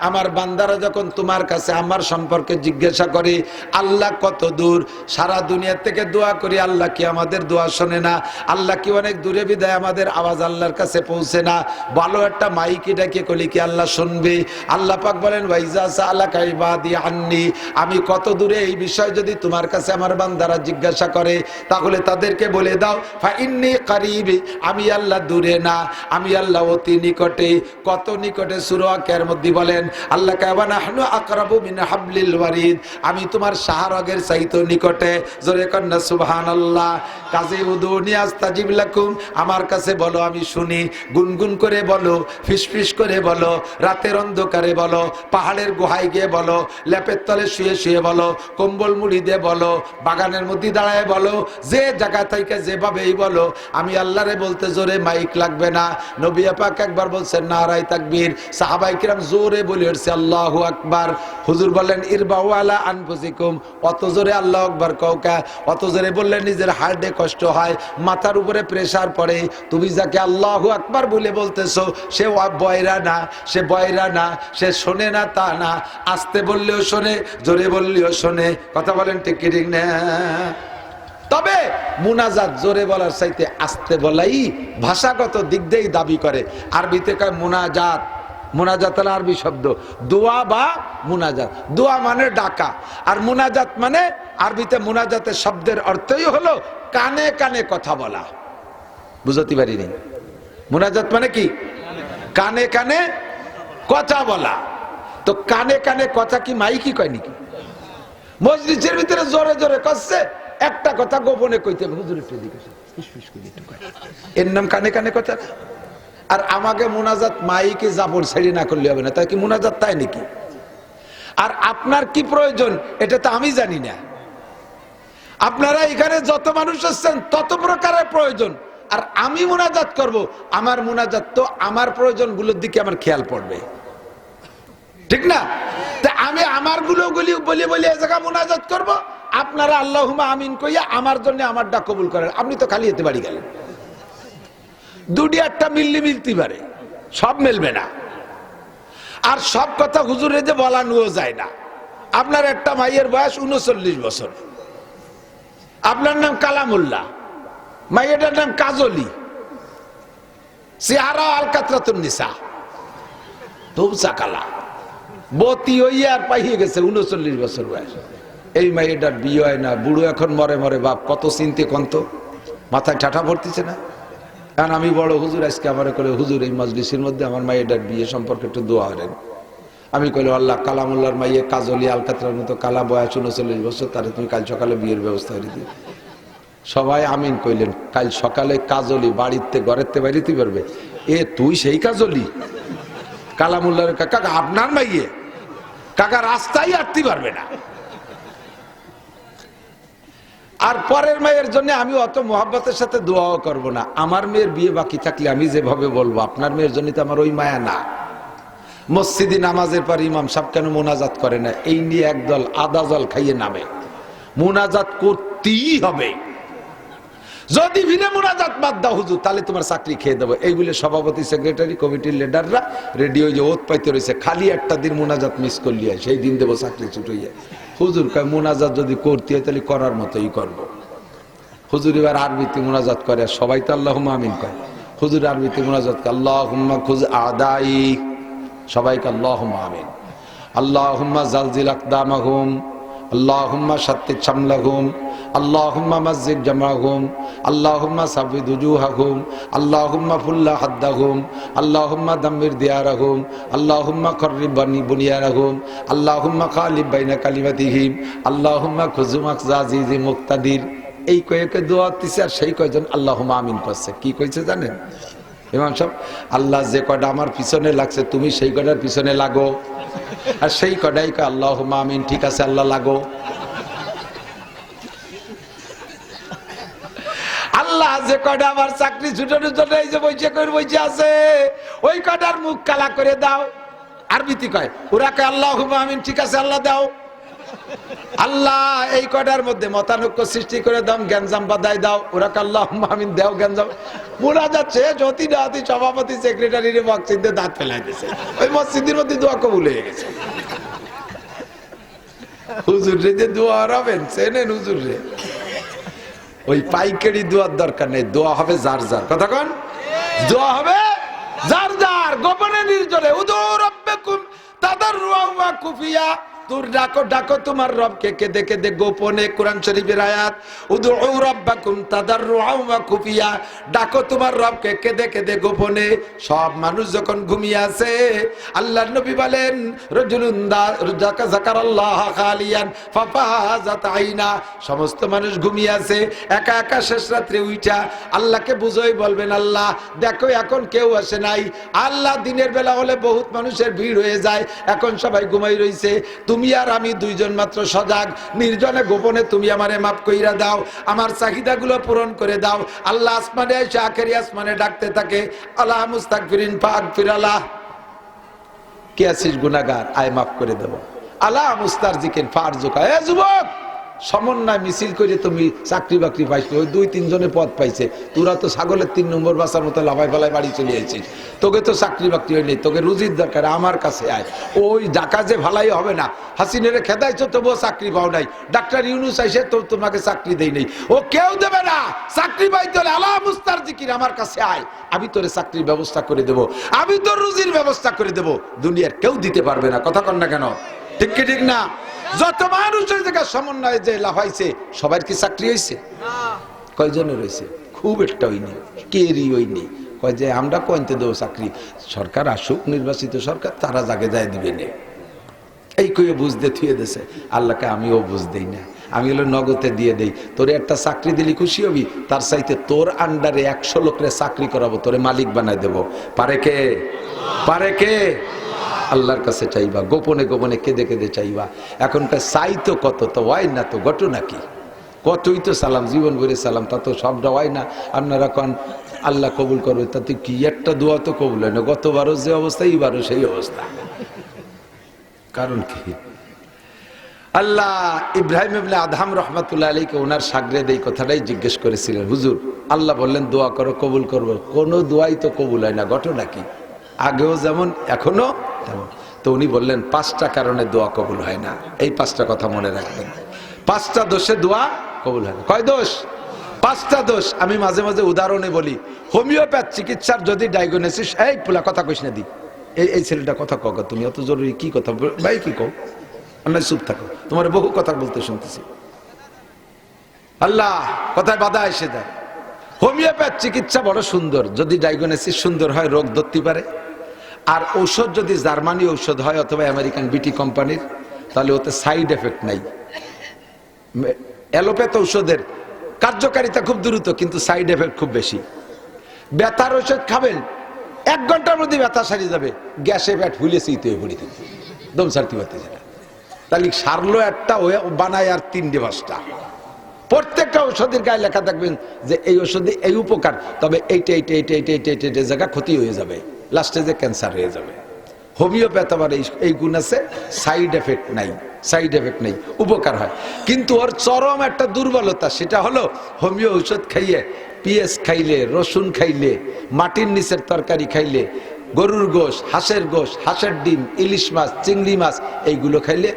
আমার বান্দারা যখন তোমার কাছে আমার সম্পর্কে জিজ্ঞাসা করে আল্লাহ কত দূর, সারা দুনিয়া থেকে দোয়া করি, আল্লাহ কি আমাদের দোয়া শোনে না? আল্লাহ কি অনেক দূরে বিদায় আমাদের আওয়াজ আল্লাহর কাছে পৌঁছে না? ভালো একটা মাইকে ডাকে কলি কি আল্লাহ শুনবে? আল্লাহ পাক বলেন ওয়াইজা সাআলাকা ইবাদি আন্নি, আমি কত দূরে, এই বিষয় যদি তোমার কাছে আমার বান্দারা জিজ্ঞাসা করে তাহলে তাদেরকে বলে দাও ফা ইন্নী কারীব, আমি আল্লাহ দূরে না, আমি আল্লাহ অতি নিকটে। কত নিকটে? সূরা আকের মধ্যে বলেন আল্লাহ কাবা নাহনু আকরাবু মিন হাবলিল ওয়ারিদ, আমি তোমার শাহরগের চাইতে নিকটে। জোরে কন্না সুবহানাল্লাহ। কাজে উদুনি আস্তাজিব লাকুম, আমার কাছে বলো আমি শুনি। গুনগুন করে বলো, ফিসফিস করে বলো, রাতের অন্ধকারে বলো, পাহাড়ের গুহায় গিয়ে বলো, লেপের তলে শুয়ে শুয়ে বলো, কম্বল মুড়ি দিয়ে বলো, বাগানের মধ্যে দাঁড়ায় বলো, যে জায়গা থেকে যেভাবেই বলো, আমি আল্লাহরে বলতে জোরে মাইক লাগবে না। নবী পাক একবার বলছেন নারায়ে তাকবীর, সাহাবায়ে কিরাম জোরে বলে উঠছে আল্লাহু আকবার। হুজুর বললেন ইরবাউ আলা আনফুসিকুম, অত জোরে আল্লাহু আকবার কওকা, অত জোরে বললে নিজের হার্টে কষ্ট হয়, মাথার উপরে প্রেসার পড়ে। তুমি যাকে আল্লাহু আকবার বলে বলতেছো সে বয়রা না, সে বয়রা না, সে শোনে না তা না, আস্তে বললেও শোনে, জোরে বললেও শোনে। কথা বলেন ঠিক কি ঠিক না? তবে মুনাজাত জোরে বলার চাইতে আস্তে বলাই ভাষাগত দিক দিয়েই দাবি করে। আরবিতে কয় মুনাজাত, মুনাজাত হলো আরবি শব্দ, দোয়া বা মুনাজাত। দোয়া মানে ডাকা, আর মুনাজাত মানে আরবিতে মুনাজাতের শব্দের অর্থই হলো কানে কানে কথা বলা। বুঝতে পারিনি? মুনাজাত মানে কি? কানে কানে কথা বলা। তো কানে কানে কথা কি মাইকি কয় নাকি? মজলিসের ভিতরে জোরে জোরে কচ্ছে, একটা কথা গোপনে কইতে হুজুরের দিকে ফিসফিস করে একটু কয়, এর নাম কানে কানে কথা। আর আমাকে মুনাজাত মাইকে জাবর ছেড়ে না করলে হবে না, তাই কি মুনাজাত তাই নাকি? আর আপনার কি প্রয়োজন এটা তো আমি জানি না। আপনারা এখানে যত মানুষ আসছেন তত প্রকারের প্রয়োজন, আর আমি মুনাজাত করব, আমার মুনাজাত তো আমার প্রয়োজনগুলোর দিকে আমার খেয়াল পড়বে, ঠিক না? তা আমি আমার গুলি বলে বলে এই জায়গা মুনাজাত করব, আপনারা আল্লাহুম্মা আমিন কইয়া আমার জন্য আমারটা কবুল করেন। আপনি তো খালি এতে বাড়ি গেলেন। দুটি একটা মিললে মিলতে পারে, সব মিলবে না। আর সব কথা হুজুরে যে বলানোও যায় না। আপনার একটা মাইয়ের বয়স 39 বছর, আপনার নাম কালামুল্লাহ, মাইয়েটার নাম কাজলি, চেহারা আলকাতরাতুন নিসা, ধূপসা কালা, বতি হইয়া আর পাইয়ে গেছে 39 বছর বয়স। এই মাইয়েটার বিয়ে হয় না, বুড়ো এখন মরে মরে বাপ, কত চিন্তে কন্ত, মাথায় ঠাঠা ভরতেছে না? কারণ আমি বড় হুজুর, আজকে আমার করে হুজুর এই মজলিসের মধ্যে আমার মায়ের বিয়ে সম্পর্কে একটু দোয়া করেন। আমি কইল আল্লাহ কালামুল্লাহর মাইয়ে কাজলি আলকাতরার মতো কালা, বয়স 39 বছর, তারে তুমি কাল সকালে বিয়ের ব্যবস্থা করে দিও। সবাই আমিন কইলেন। কাল সকালে কাজলি বাড়িতে ঘরেতে বাইরেতে পারবে। তুই সেই কাজলি? কালামুল্লাহর কাকা আপনার মাইয়ে? কাকা রাস্তায় হাঁটতে পারবে না। আর পরের মেয়ের জন্য আমি অত মোহাব্বতের সাথে দোয়াও করব না। আমার মেয়ের বিয়ে বাকি থাকলে আমি যেভাবে বলবো, আপনার মেয়ের জন্য তো আমার ওই মায়া না। মসজিদে নামাজের পর ইমাম সাহেব কেন মোনাজাত করে না, এই নিয়ে একদল আদা জল খাইয়ে নামে। মোনাজাত করতেই হবে। যদি বিনা মোনাজাত বাদ দাও হুজুর, তাহলে তোমার চাকরি খেয়ে দেবো। এইগুলো সভাপতি, সেক্রেটারি, কমিটির লিডাররা রেডি হয়ে যে ওত পাইতে রয়েছে, খালি একটা দিন মোনাজাত মিস করলি সেই দিন দেবো চাকরি ছুটে। হুজুর কয় মোনাজাত যদি করতে হয় তাহলে করার মতোই করবো। হুজুর এবার আরবিতে মোনাজাত করে, সবাই তো আল্লাহুম্মা আমিন কয়। হুজুর আরবিতে মোনাজাত করে আল্লাহুম্মা খুজ আদাই, সবাইকে আল্লাহুম্মা আমিন। আল্লাহুম্মা জালজিল আকদামাহুম, আল্লাহুম্মা শাত্তিত শামলাহুম, আল্লাহুম্মা মাসজিদ জামাহুম, আল্লাহুম্মা সাফিদ উজুহাহুম, আল্লাহুম্মা ফুল্লা হাদ্দাহুম, আল্লাহুম্মা দাম্মির দিয়ারাহুম, আল্লাহুম্মা খর্রিব বুনিয়ারাহুম, আল্লাহুম্মা খালিব বাইনা কালিমাতিহিম, আল্লাহুম্মা খুজু মাখজা আজিজি মুক্তাদির। এই কয়েকে দোয়া দিছে, আর সেই কয়জন আল্লাহুম্মা আমিন করছে। কি কইছে জানেন ইমাম সাহেব? আল্লাহ যে কয়টা আমার পিছনে লাগছে তুমি সেই কয়টার পিছনে লাগো, আর সেই কয়টাই কয় আল্লাহুম্মা আমিন। ঠিক আছে আল্লাহ লাগো। আল্লাহ যে কয়টা আমার চাকরি ছুটানোর জন্য এই যে বইছে আছে, ওই কয়টার মুখ কালা করে দাও। আরবিতে কয়, ওরা কয় আল্লাহুম্মা আমিন। ঠিক আছে আল্লাহ দাও। আল্লাহ এই কয়টার মধ্যে মতানৈক্য সৃষ্টি করে দাও, গ্যাঞ্জাম বাধাই দাও। ওরা কয় আল্লাহুম্মা আমিন, দাও গ্যাঞ্জাম। মোনা যাচ্ছে জ্যোতি দাতি সভাপতি সেক্রেটারি মসজিদে দাঁত ফেলাই দিয়েছে, ওই মসজিদের মধ্যে দোয়া কবুল হয়ে গেছে। হুজুর রে যে দোয়া হবেন চেনেন হুজুর রে? ওই পাইকারি দোয়ার দরকার নেই, দোয়া হবে যার যার। কথা কন, দোয়া হবে যার যার, গোপনে নির্জনে। উদু রাব্বাকুম তাদাররুআন ওয়া খুফিয়া, তোর ডাকো ডাকো তোমার রবকে কেঁদে কেঁদে গোপনে। কোরআন শরীফের আয়াত, উদু রাব্বাকুম তাদাররুআন ওয়া খুফিয়া, ডাকো তোমার রবকে কেঁদে কেঁদে গোপনে। সব মানুষ যখন ঘুমিয়ে আছে, আল্লাহর নবী বলেন রাজুলুন যাকারাল্লাহ খালিয়ান ফাফাজাত আইনা, সমস্ত মানুষ ঘুমিয়ে আছে, একা একা শেষ রাত্রে উঠা আল্লাহকে বুঝোই বলবেন আল্লাহ দেখো এখন কেউ আসে নাই। আল্লাহ দিনের বেলা হলে বহুত মানুষের ভিড় হয়ে যায়, এখন সবাই ঘুমাই রইছে, তুমি আর আমি দুইজন মাত্র সজাগ। নির্জনে গোপনে তুমি আমারে মাফ কইরা দাও, আমার চাহিদাগুলো পূরণ করে দাও। আল্লাহ আসমানে এসে আখেরি আসমানে ডাকতে থাকে, আল্লাহ মুস্তাগফিরিন ফাগফির আলাহ, কে আছিস গুনাহগার আয় মাফ করে দেব। আল্লাহ মুস্তারজিকিন ফারজুকা, এ যুবক সমন্বয় মিছিল করে তুমি চাকরি বাকরি পাইছো, ওই 2-3 জনে পদ পাইছে, তোরা তো ছাগলের 3 নম্বর বাসার মতো লাফাই ফেলায় বাড়ি চলে আইছিস, তোকে তো চাকরি বাকরি হয় নেই, তোকে রুজির দরকার, আমার কাছে আয়। ওই ডাকা যে ভালাই হবে না, হাসিনেরে খেদাইছো তবুও চাকরি পাও নাই, ডাক্তার ইউনুস আইসে তো তোমাকে চাকরি দেই নাই, ও কেউ দেবে না। চাকরি পাইতে হলে আল্লাহ মুস্তারজিকিন আমার কাছে আয়, আমি তোরে চাকরির ব্যবস্থা করে দেব, আমি তোর রুজির ব্যবস্থা করে দেব, দুনিয়ার কেউ দিতে পারবে না। কথা কন না কেন? ঠিক কি ঠিক না? যত মানুষের জায়গায় সমন্বয় যে লাফাইছে, সবার কি চাকরি হয়েছে? কয়জনের হয়েছে? খুব একটা হয়নি, কেরই হয়নি। কয় যে আমরা কইতে দেবো চাকরি, সরকার আসুক, নির্বাচিত সরকার, তারা জাগে যায় দিবে না। এই কয়ে বুঝতে থুয়ে দিছে। আল্লাহকে আমিও বুঝ দেই না, আমি হলো নগদে দিয়ে দেই। তোরে একটা চাকরি দিলি খুশি হবি, তার চাইতে তোর আন্ডারে 100 লোকের চাকরি করাবো, তোরে মালিক বানাই দেবো। পারে কে? পারে কে? আল্লাহর কাছে চাইবা, গোপনে গোপনে কেঁদে কেঁদে চাইবা। এখনকার চাই তো কত, তো হয় না তো, ঘটনা কি? কতই তো সালাম, জীবন ভরে সালাম, তা তো সবটা হয় না। আপনারা কন আল্লাহ কবুল করবে, তাতে কি একটা দোয়া তো কবুল হয় না। গতবারও যে অবস্থা, এইবারও সেই অবস্থা। কারণ কি? আল্লাহ ইব্রাহিম ইবনে আদহাম রাহমাতুল্লাহ আলাইহি ওনার শাগরেদ এই কথাটাই জিজ্ঞেস করেছিলেন, হুজুর আল্লাহ বললেন দোয়া করো কবুল করবো, কোন দোয়াই তো কবুল হয় না, ঘটনা কি? আগেও যেমন এখনো তেমন। তো উনি বললেন 5টা কারণে দোয়া কবুল হয় না। এই 5টা কথা মনে রাখবেন। 5টা দোষে দোয়া কবুল হয় না। কয় দোষ? 5টা দোষ। আমি মাঝে মাঝে উদাহরণে বলি, হোমিওপ্যাথ চিকিৎসার যদি ডায়াগনোসিস, এই পোলা কথা কইস না দি, এই ছেলেটা কথা কও, তুমি অত জরুরি কি কথা ভাই, কি কও না, চুপ থাকো, তোমার বহু কথা বলতে শুনতেছি। আল্লাহ কথায় বাধা এসে দেয়। হোমিওপ্যাথ চিকিৎসা বড় সুন্দর, যদি ডায়াগনোসিস সুন্দর হয় রোগ ধরতে পারে। আর ঔষধ যদি জার্মানি ঔষধ হয় অথবা আমেরিকান বিটি কোম্পানির, তাহলে ওতে সাইড এফেক্ট নাই। অ্যালোপ্যাথ ঔষধের কার্যকারিতা খুব দ্রুত, কিন্তু সাইড এফেক্ট খুব বেশি। ব্যথার ঔষধ খাবেন, 1 ঘন্টার মধ্যে ব্যথা সারিয়ে যাবে, গ্যাসে পেট ফুলে শীত হয়ে পড়ে থাকবে, দম সারতে পারতেছে না। তাহলে সারলো একটা, বানায় আর 3-5টা। প্রত্যেকটা ঔষধের গায়ে লেখা থাকবেন যে এই ঔষধে এই উপকার, তবে এইটা এইটা এইটা এইটা এইটা এইটা জায়গা ক্ষতি হয়ে যাবে, লাস্টে যে ক্যান্সার হয়ে যাবে। হোমিওপ্যাথ আবার এই গুণ আছে, সাইড এফেক্ট নাই, সাইড এফেক্ট নেই, উপকার হয়। কিন্তু ওর চরম একটা দুর্বলতা, সেটা হলো হোমিও ঔষধ খাইয়ে, পেঁয়াজ খাইলে, রসুন খাইলে, মাটির নিচের তরকারি খাইলে, গরুর গোশ, হাঁসের গোশ, হাঁসের ডিম, ইলিশ মাছ, চিংড়ি মাছ, এইগুলো খাইলে,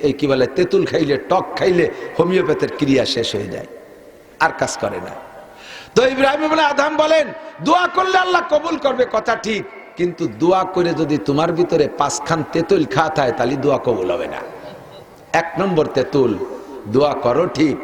এই কি বলে তেঁতুল খাইলে, টক খাইলে হোমিওপ্যাথের ক্রিয়া শেষ হয়ে যায়, আর কাজ করে না। তো ইব্রাহিম ইবনে আদম বলেন, দোয়া করলে আল্লাহ কবুল করবে, কথা ঠিক, কিন্তু দোয়া করে যদি তোমার ভিতরে 5 খান তেঁতুল খাত হয়, তাহলে দোয়া কবুল হবে না। 1 নম্বর তেঁতুল, দোয়া করো ঠিক,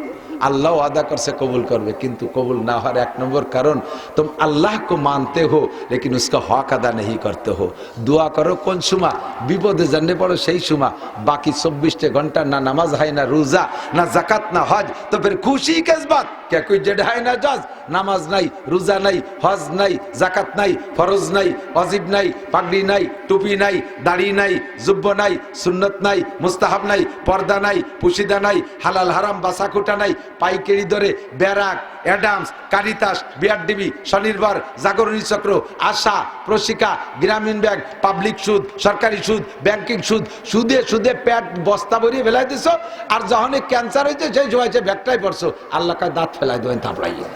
আল্লাহ ওয়াদা করছে কবুল করবে, কিন্তু কবুল না হওয়ার 1 নম্বর কারণ, तुम अल्लाह को मानते हो लेकिन उसका हक अदा नहीं करते हो। दुआ करो কোন সময় বিপদে জানলে পড়ো সেই সময়, বাকি 24 ঘন্টা না নামাজ হয়, না রোজা, না জাকাত, না হজ, তো फिर खुशी किस बात, क्या कोई जड़ है ना जज। নামাজ নাই, রোজা নাই, হজ নাই, জাকাত নাই, ফরজ নাই, ওয়াজিব নাই, পাগড়ি নাই, টুপি নাই, দাড়ি নাই, জুব্ব নাই, সুন্নত নাই, মুস্তাহাব নাই, পর্দা নাই, পুশিদা নাই, হালাল হারাম বাসাকুটা নাই, পাইকারি দরে ব্যারাক, অ্যাডামস, কারিতাস, বিআরডিবি, স্বনির্ভর, জাগরণী চক্র, আশা, প্রশিকা, গ্রামীণ ব্যাংক, পাবলিক সুদ, সরকারি সুদ, ব্যাংকিং সুদ, সুদে সুদে পেট বস্তা ভরিয়ে ফেলাই দিছো। আর যখন ক্যান্সার হয়েছে সেই সময় ব্যাগটাই পড়ছো, আল্লাহ কাছে দাঁত ফেলাই দেবেন থাপড়াইয়ে।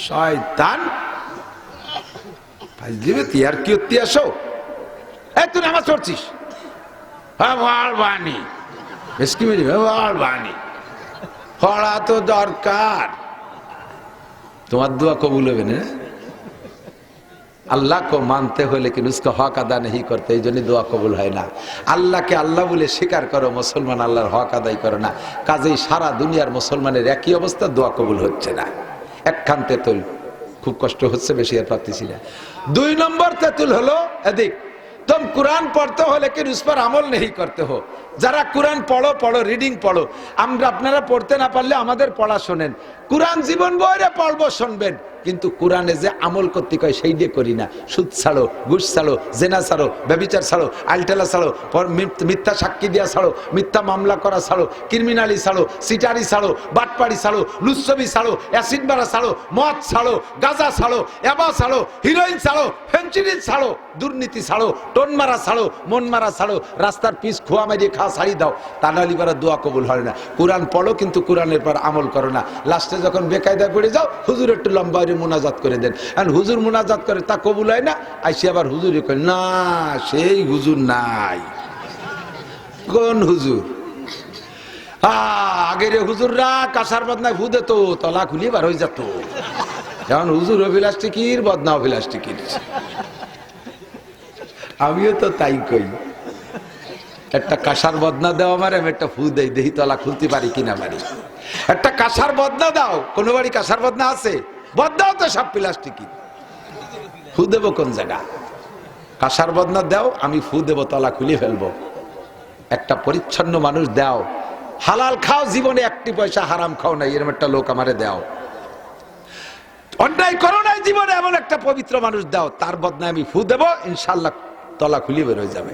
শয়তান ফাইলদিবে তিয়ার কি হতে আসো, এই তুই নামাজ পড়ছিস, হ্যাঁ বানি বেশকি মেরি বানি পড়া তো দরকার, তোমার দোয়া কবুল হবে না। আল্লাহ को मानते हो लेकिन उसका हक अदा नहीं करते, এই জন্য দোয়া কবুল হয় না। আল্লাহকে আল্লাহ বলে স্বীকার করো, মুসলমান, আল্লাহর হক আদায় করো না, কাজেই সারা দুনিয়ার মুসলমানের একই অবস্থা, দোয়া কবুল হচ্ছে না। 1 খান তেঁতুল, খুব কষ্ট হচ্ছে, বেশি আর পারতেছি না। 2 নম্বর তেঁতুল হলো এদিক, तुम कुरान पढ़ते हो लेकिन उस पर अमल नहीं करते हो। যারা কুরআন পড়ো পড়ো, রিডিং পড়ো, আমরা আপনারা পড়তে না পারলে আমাদের পড়া শোনেন, কুরআন জীবন বইরে পড়বো শুনবেন, কিন্তু কোরআনে যে আমল করতে কয় সেই দিয়ে করি না। সুদ ছাড়ো, ঘুষ ছাড়ো, জেনা ছাড়ো, ব্যভিচার ছাড়ো, আলটেলা ছাড়ো, মিথ্যা সাক্ষী দেওয়া ছাড়ো, মিথ্যা মামলা করা ছাড়ো, ক্রিমিনালি ছাড়ো, সিটারি ছাড়ো, বাটপাড়ি ছাড়ো, লুচ্ছবি ছাড়ো, অ্যাসিড মারা ছাড়ো, মদ ছাড়ো, গাঁজা ছাড়ো, এবা ছাড়ো, হিরোইন ছাড়ো, ফেন্সিডিল ছাড়ো, দুর্নীতি ছাড়ো, টোন মারা ছাড়ো, মন মারা ছাড়ো, রাস্তার পিস খোয়া মেরে খা ছাড়ি দাও, তা নাহলে এবার দোয়া কবুল হয় না। কোরআন পড়ো কিন্তু কোরআনের পর আমল করো না। লাস্টে যখন বেকায়দা পড়ে যাও, হুজুর একটু লম্বা মুনাজাত করে দেন, আর হুজুর মুনাজাত করে তা কবুল হয় না, আইসি আবার হুজুরে কয় না সেই হুজুর নাই। কোন হুজুর? আগের হুজুররা কাঁসার বদনায় ফুদে তো তলা খুলিয়ে বার হয়ে যেত, এখন হুজুর অভিলাষ্টিকির বদনা অভিলাষ্টিকির। আমিও তো তাই কই, একটা কাঁসার বদনা দেওয়া আমার, আমি একটা ফু দেই, দেখি তলা খুলতে পারি কিনা পারি। একটা কাঁসার বদনা দাও, কোনো বাড়ি কাঁসার বদনা আছে? বদনাও তো সব প্লাস্টিকই, ফু দেবো কোন জায়গা? কাঁসার বদনা দাও, আমি ফু দেবো, তলা খুলে ফেলবো। একটা পরিচ্ছন্ন মানুষ দাও, হালাল খাও, জীবনে 1 পয়সা হারাম খাও না, এরকম একটা লোক আমারে দাও। অন্যায় করো নাই জীবনে, এমন একটা পবিত্র মানুষ দাও, তার বদনায় আমি ফু দেবো, ইনশাল্লাহ তলা খুলে বের হয়ে যাবে।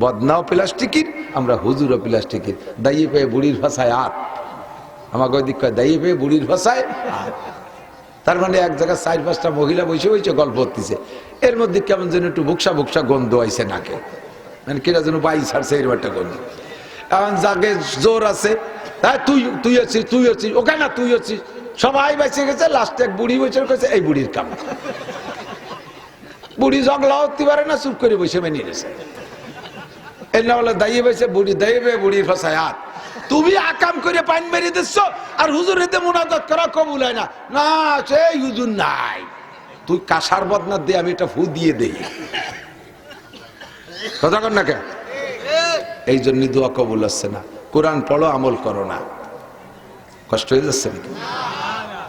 বদনাও প্লাস্টিকের, আমরা হুজুরও প্লাস্টিকের। দাইয়ে পেয়ে বুড়ির ভাষায় আত, আমাকে ওই দিক দাইয়ে পেয়ে বুড়ির ভাষায় আত। তার মানে এক জায়গায় 4-5টা মহিলা বসে বসে গল্প করতেছে, এর মধ্যে কেমন যেন একটু ভুকসা ভুকসা গন্ধ আইছে নাকে, মানে কেনা যেন বাই ছাড়ছে এরকম একটা গন্ধ। এখন যাকে জোর আছে, হ্যাঁ তুই আছিস, তুই আছিস, ওকে না তুই আছিস, সবাই বেঁচে গেছে। লাস্টে এক বুড়ি বসে গেছে, এই বুড়ির কাম। বুড়ি জগলা হতে পারে না, চুপ করে বসে মেনে নিয়েছে। এর না বলে দাইয়ে বসে বুড়ি, দাইয়ে বুড়ির ভাষায় হাত। তুমি আকাম করে পাইন মেরে দিচ্ছ, আর হুজুর এতে মুনাজাত করা কবুল হয় না। না সেই হুজুর নাই, তুই কাঁসার বদনা দিয়ে আমি এটা ফু দিয়ে দেই, কথা কর না কেন? এই জন্য দোয়া কবুল হচ্ছে না। কোরআন পড়ো, আমল করো না, কষ্ট হয়ে যাচ্ছে নাকি?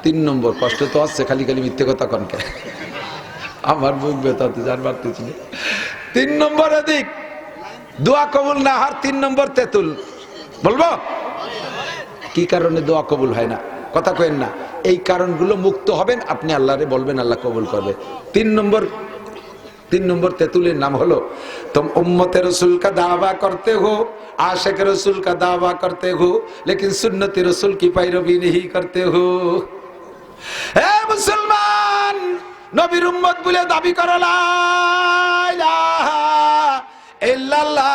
3 নম্বর, কষ্ট তো আছে, খালি খালি মিথ্যে কথা কনকে আমার মুখ বেতাতে জান পারতেছি না। 3 নম্বর দিক দোয়া কবুল না হওয়ার 3 নম্বর তেতুল বলবো কি কারণে দোয়া কবুল হয় না, কথা কইেন না। এই কারণগুলো মুক্ত হবেন, আপনি আল্লাহরে বলবেন, আল্লাহ কবুল করবে। 3 নম্বর তেতুলের নাম হলো तुम उम्मत रसूल का दावा करते हो, आशिक रसूल का दावा करते हो, लेकिन सुन्नत रसूल की पैरवी नहीं करते हो। हे मुसलमान, नबीर उम्मत बोले दाबी करो ला इलाहा इल्लाल्लाह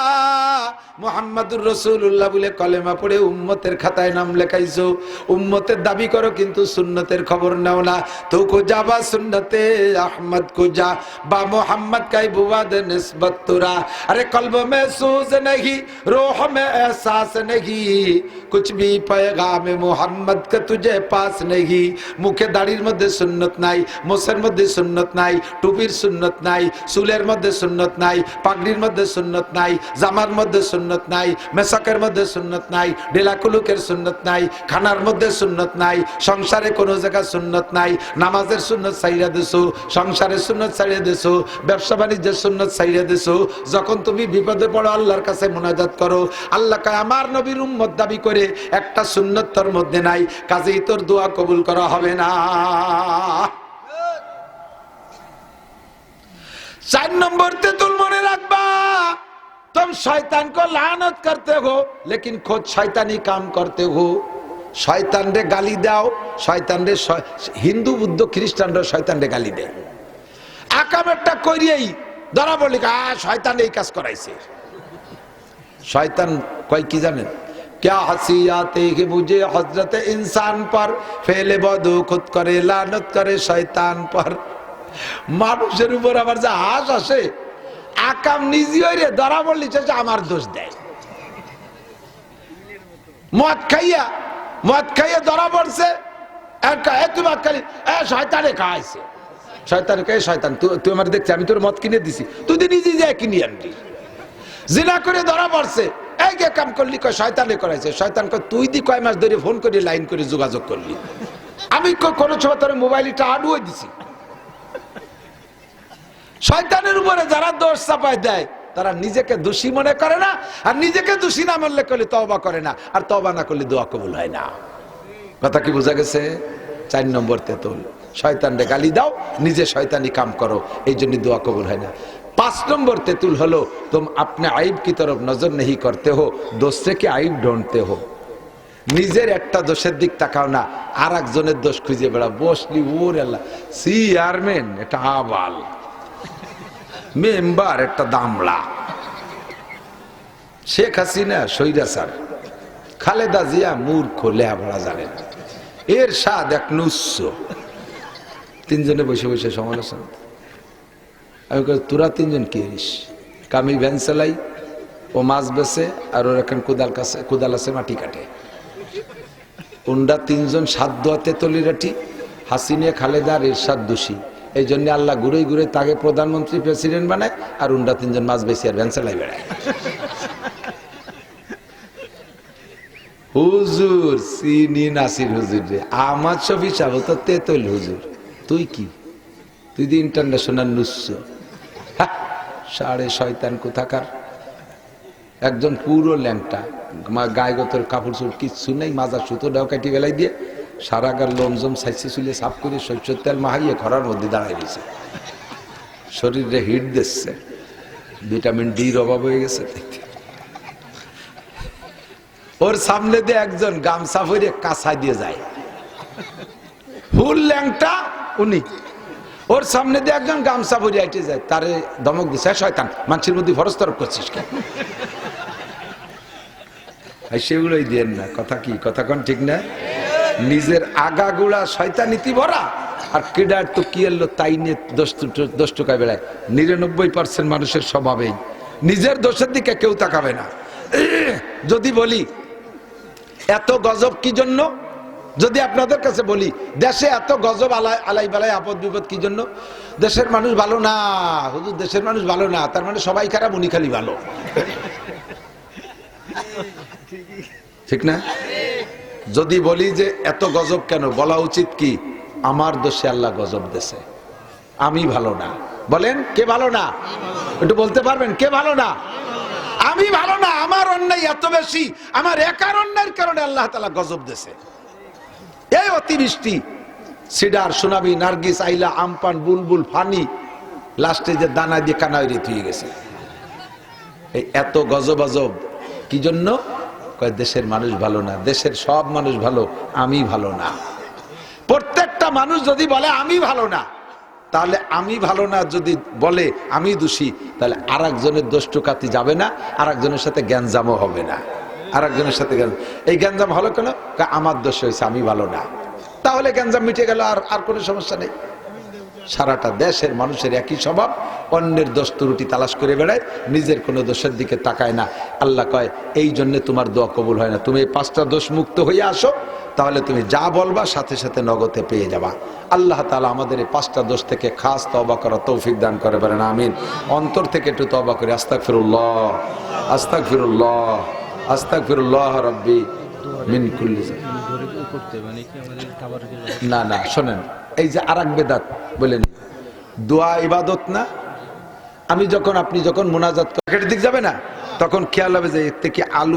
মুহাম্মাদুর রাসূলুল্লাহ বলে কলেমা পড়ে উম্মতের খাতায় নাম লেখাইছো, উম্মতের দাবি করো কিন্তু সুন্নতের খবর নাও না। তো কো যাবা সুন্নতে আহমদ কো যা বা মোহাম্মদ কাই বুয়াদ নিসবত তোরা। আরে কলব মে সুজ नहीं रूह में एहसास नहीं कुछ भी पैगाम मोहम्मद का तुझे पास नहीं। মুখে দাড়ির মধ্যে সুন্নত নাই, মোছের মধ্যে সুন্নত নাই, টুপির সুন্নত নাই, চুলের মধ্যে সুন্নত নাই, পাগড়ির মধ্যে সুন্নত নাই, জামার মধ্যে সুন্নত নাই, মেসাকের মধ্যে সুন্নত নাই, ডেলাকুলুকের সুন্নত নাই, খানার মধ্যে সুন্নত নাই, সংসারে কোনো জায়গা সুন্নত নাই। নামাজের সুন্নত ছাইড়া দিছো, সংসারের সুন্নত ছাইড়া দিছো, ব্যবসা বাণিজ্যের সুন্নত ছাইড়া দিছো। যখন তুমি বিপদে পড়ো আল্লাহর কাছে মুনাজাত করো, আল্লাহ কয় আমার নবীর উম্মত দাবি করে একটা সুন্নত তোর মধ্যে নাই, কাজেই তোর দোয়া কবুল করা হবে না। 4 নম্বর তেতুল মনে রাখবা, तुम शैतान को लानत करते हो लेकिन खुद शैतानी काम करते हो। शैतान रे गाली दाओ, शैतान रे हिंदू बुद्ध ख्रिस्टान रे शैतान रे गाली दे আকাম একটা করিয়েই ধরা বলি শয়তান এই কাজ করাইছে। শয়তান কয় কি জানেন, क्या हंसी आते है मुझे हजरत इंसान पर, फेले बदू खुद करे लानत करे शैतान पर। মানুষের উপর আবার যা হাস আসে, আকাম নিজে হইরে ধরা বললি আমার দোষ দেয়। মদ খাইয়া ধরা পড়ছে, শয়তানে খাইছে, শয়তানে কে শয়তান তুই আমার দেখছি, আমি তোর মদ কিনে দিছি, তুই নিজে যায় কিনে আনবি। জিনা করে ধরা পড়ছে, এই কে কাম করলি, কয় শয়তানে করাইছে। শয়তান কয় তুই দি কয় মাস ধরে ফোন করে লাইন করে যোগাযোগ করলি, আমি কোনো সময় তোর মোবাইলটা আডুয়ে দিছি। শয়তানের উপরে যারা দোষ চাপায় দেয় তারা নিজেকে দোষী মনে করে না, আর নিজেকে দোষী না মনে করলে তওবা করে না, আর তওবা না করলে দোয়া কবুল হয় না। কথা কি বোঝা গেছে? 4 নম্বর তেতুল, শয়তানরে গালি দাও, নিজে শয়তানি কাম করো, এই জন্য দোয়া কবুল হয় না। 5 নম্বর তেতুল হলো तुम अपने आइब की तरफ नजर नहीं करते हो, दूसरे के आइब ढूंढते हो। নিজের একটা দোষের দিক তাকাও না, আর একজনের দোষ খুঁজে বেড়া। বসলি ওর আল্লাহ চেয়ারম্যান এটা আবাল, মেম্বার একটা দামড়া, শেখ হাসিনা স্বৈরাচার, খালেদা জিয়া মূর্খ লেহাপড়া জানেন, এর স্বাদ এক নুস্য। 3 জনে বসে বসে সমালোচনা। আমি কই তোরা 3 জন কি হইস? কামি ভ্যান চালাই, ও মাছ বেছে, আর ওর এখন কোদাল আছে মাটি কাটে। ওনরা 3 জন 7 দোয়াতে তলিরাটি, হাসিনা খালেদা আর এরশাদ দোষী। এই জন্য আল্লাহ ঘুরে ঘুরে তাকে প্রধানমন্ত্রী প্রেসিডেন্ট বানায়, আর উনরা 3 জন মাছ বেশি আর ভ্যান চালাই বেড়ায়। হুজুর চিনি নাসির হুজুর রে, আমার ছবি চাবো তো তেতল হুজুর, তুই কি, তুই দি ইন্টারন্যাশনাল নুস্য। সাড়ে শয়তান কোথাকার, একজন পুরো ল্যাংটা, গায়ে গতর কাপড় চোপড় কিচ্ছু নেই, মাজা সুতো ডাও কাটি বেলাই দিয়ে সারা গার লোমজম সাইসে চুলে সাফ করে সরষের তেল মাহাইয়ে খরার মধ্যে দাঁড়াই দিয়েছে, শরীরে হিট দিচ্ছে, ভিটামিন ডির অভাব হয়ে গেছে। ওর সামনে দিয়ে একজন গামছা ভরে কাঁচা দিয়ে যায়, ফুল ল্যাংটা উনি, ওর সামনে দিয়ে একজন গামছা ভরে আইটে যায়, তারে ধমক দিচ্ছে, শয়তান মানুষের মধ্যে ফরজ তরফ করছিস কেন? সেগুলোই দেন না, কথা কি, কথা কোন ঠিক না? নিজের আগাগুড়া শয়তানিতি ভরা, আর কেডার তো কি এলো তাই নিয়ে দোষ টুকায় বেড়ায়। 99% মানুষের স্বভাবেই নিজের দোষের দিকে কেউ তাকাবে না। যদি বলি এত গজব কি জন্য, যদি আপনাদের কাছে বলি দেশে এত গজব আলাই বালাই আপদ বিপদ কি জন্য, দেশের মানুষ ভালো না হুজুর, দেশের মানুষ ভালো না, তার মানে সবাই খারাপ উনি খালি ভালো, ঠিক না? যদি বলি যে এত গজব কেন, বলা উচিত কি আমার দোষে আল্লাহ গজব দেছে, আমি ভালো না। বলেন কে ভালো না? একটু বলতে পারবেন কে ভালো না? আমি ভালো না, আমার অন্যায় এত বেশি, আমার একার অন্যায়ের কারণে আল্লাহ তাআলা গজব দেছে। এই অতিবৃষ্টি, সিডার, সোনাবি, নার্গিস, আইলা, আমপান, বুলবুল, ফানি, লাস্টে যে দানা দিয়ে কানাইরে থুয়ে গেছে। এই এত গজব আজব কি জন্য? কয় দেশের মানুষ ভালো না, দেশের সব মানুষ ভালো, আমি ভালো না। প্রত্যেকটা মানুষ যদি বলে আমি ভালো না, তাহলে আমি ভালো না যদি বলে আমি দোষী, তাহলে আর একজনের দোষ টুকাতে যাবে না, আর একজনের সাথে গ্যাঞ্জামও হবে না। আর একজনের সাথে এই গ্যাঞ্জাম হলো কেন? আমার দোষ হয়েছে, আমি ভালো না। তাহলে গ্যাঞ্জাম মিটে গেল, আর কোনো সমস্যা নেই। সারাটা দেশের মানুষের একই স্বভাব, অন্যের দোষ ত্রুটি তালাশ করে বেড়ায়, নিজের কোনো দোষের দিকে তাকায় না। আল্লাহ কয় এই জন্য তোমার দোয়া কবুল হয় না। তুমি এই 5টা দোষ মুক্ত হয়ে আসো, তাহলে তুমি যা বলবা সাথে সাথে নগদে পেয়ে যাবা। আল্লাহ তাআলা আমাদের এই 5টা দোষ থেকে খাস তওবা করার তৌফিক দান করে বলেন আমিন। অন্তর থেকে একটু তওবা করি, আস্তাগফিরুল্লাহ, আস্তাগফিরুল্লাহ, আস্তাগফিরুল্লাহ রাব্বি মিন কুল্লি। না না, শোনেন, এই যে আরেক বেদাত বলেন, দোয়া ইবাদত না। আপনি যখন মোনাজাত করেন দিক যাবে না, তখন খেয়াল হবে যে এর থেকে আলু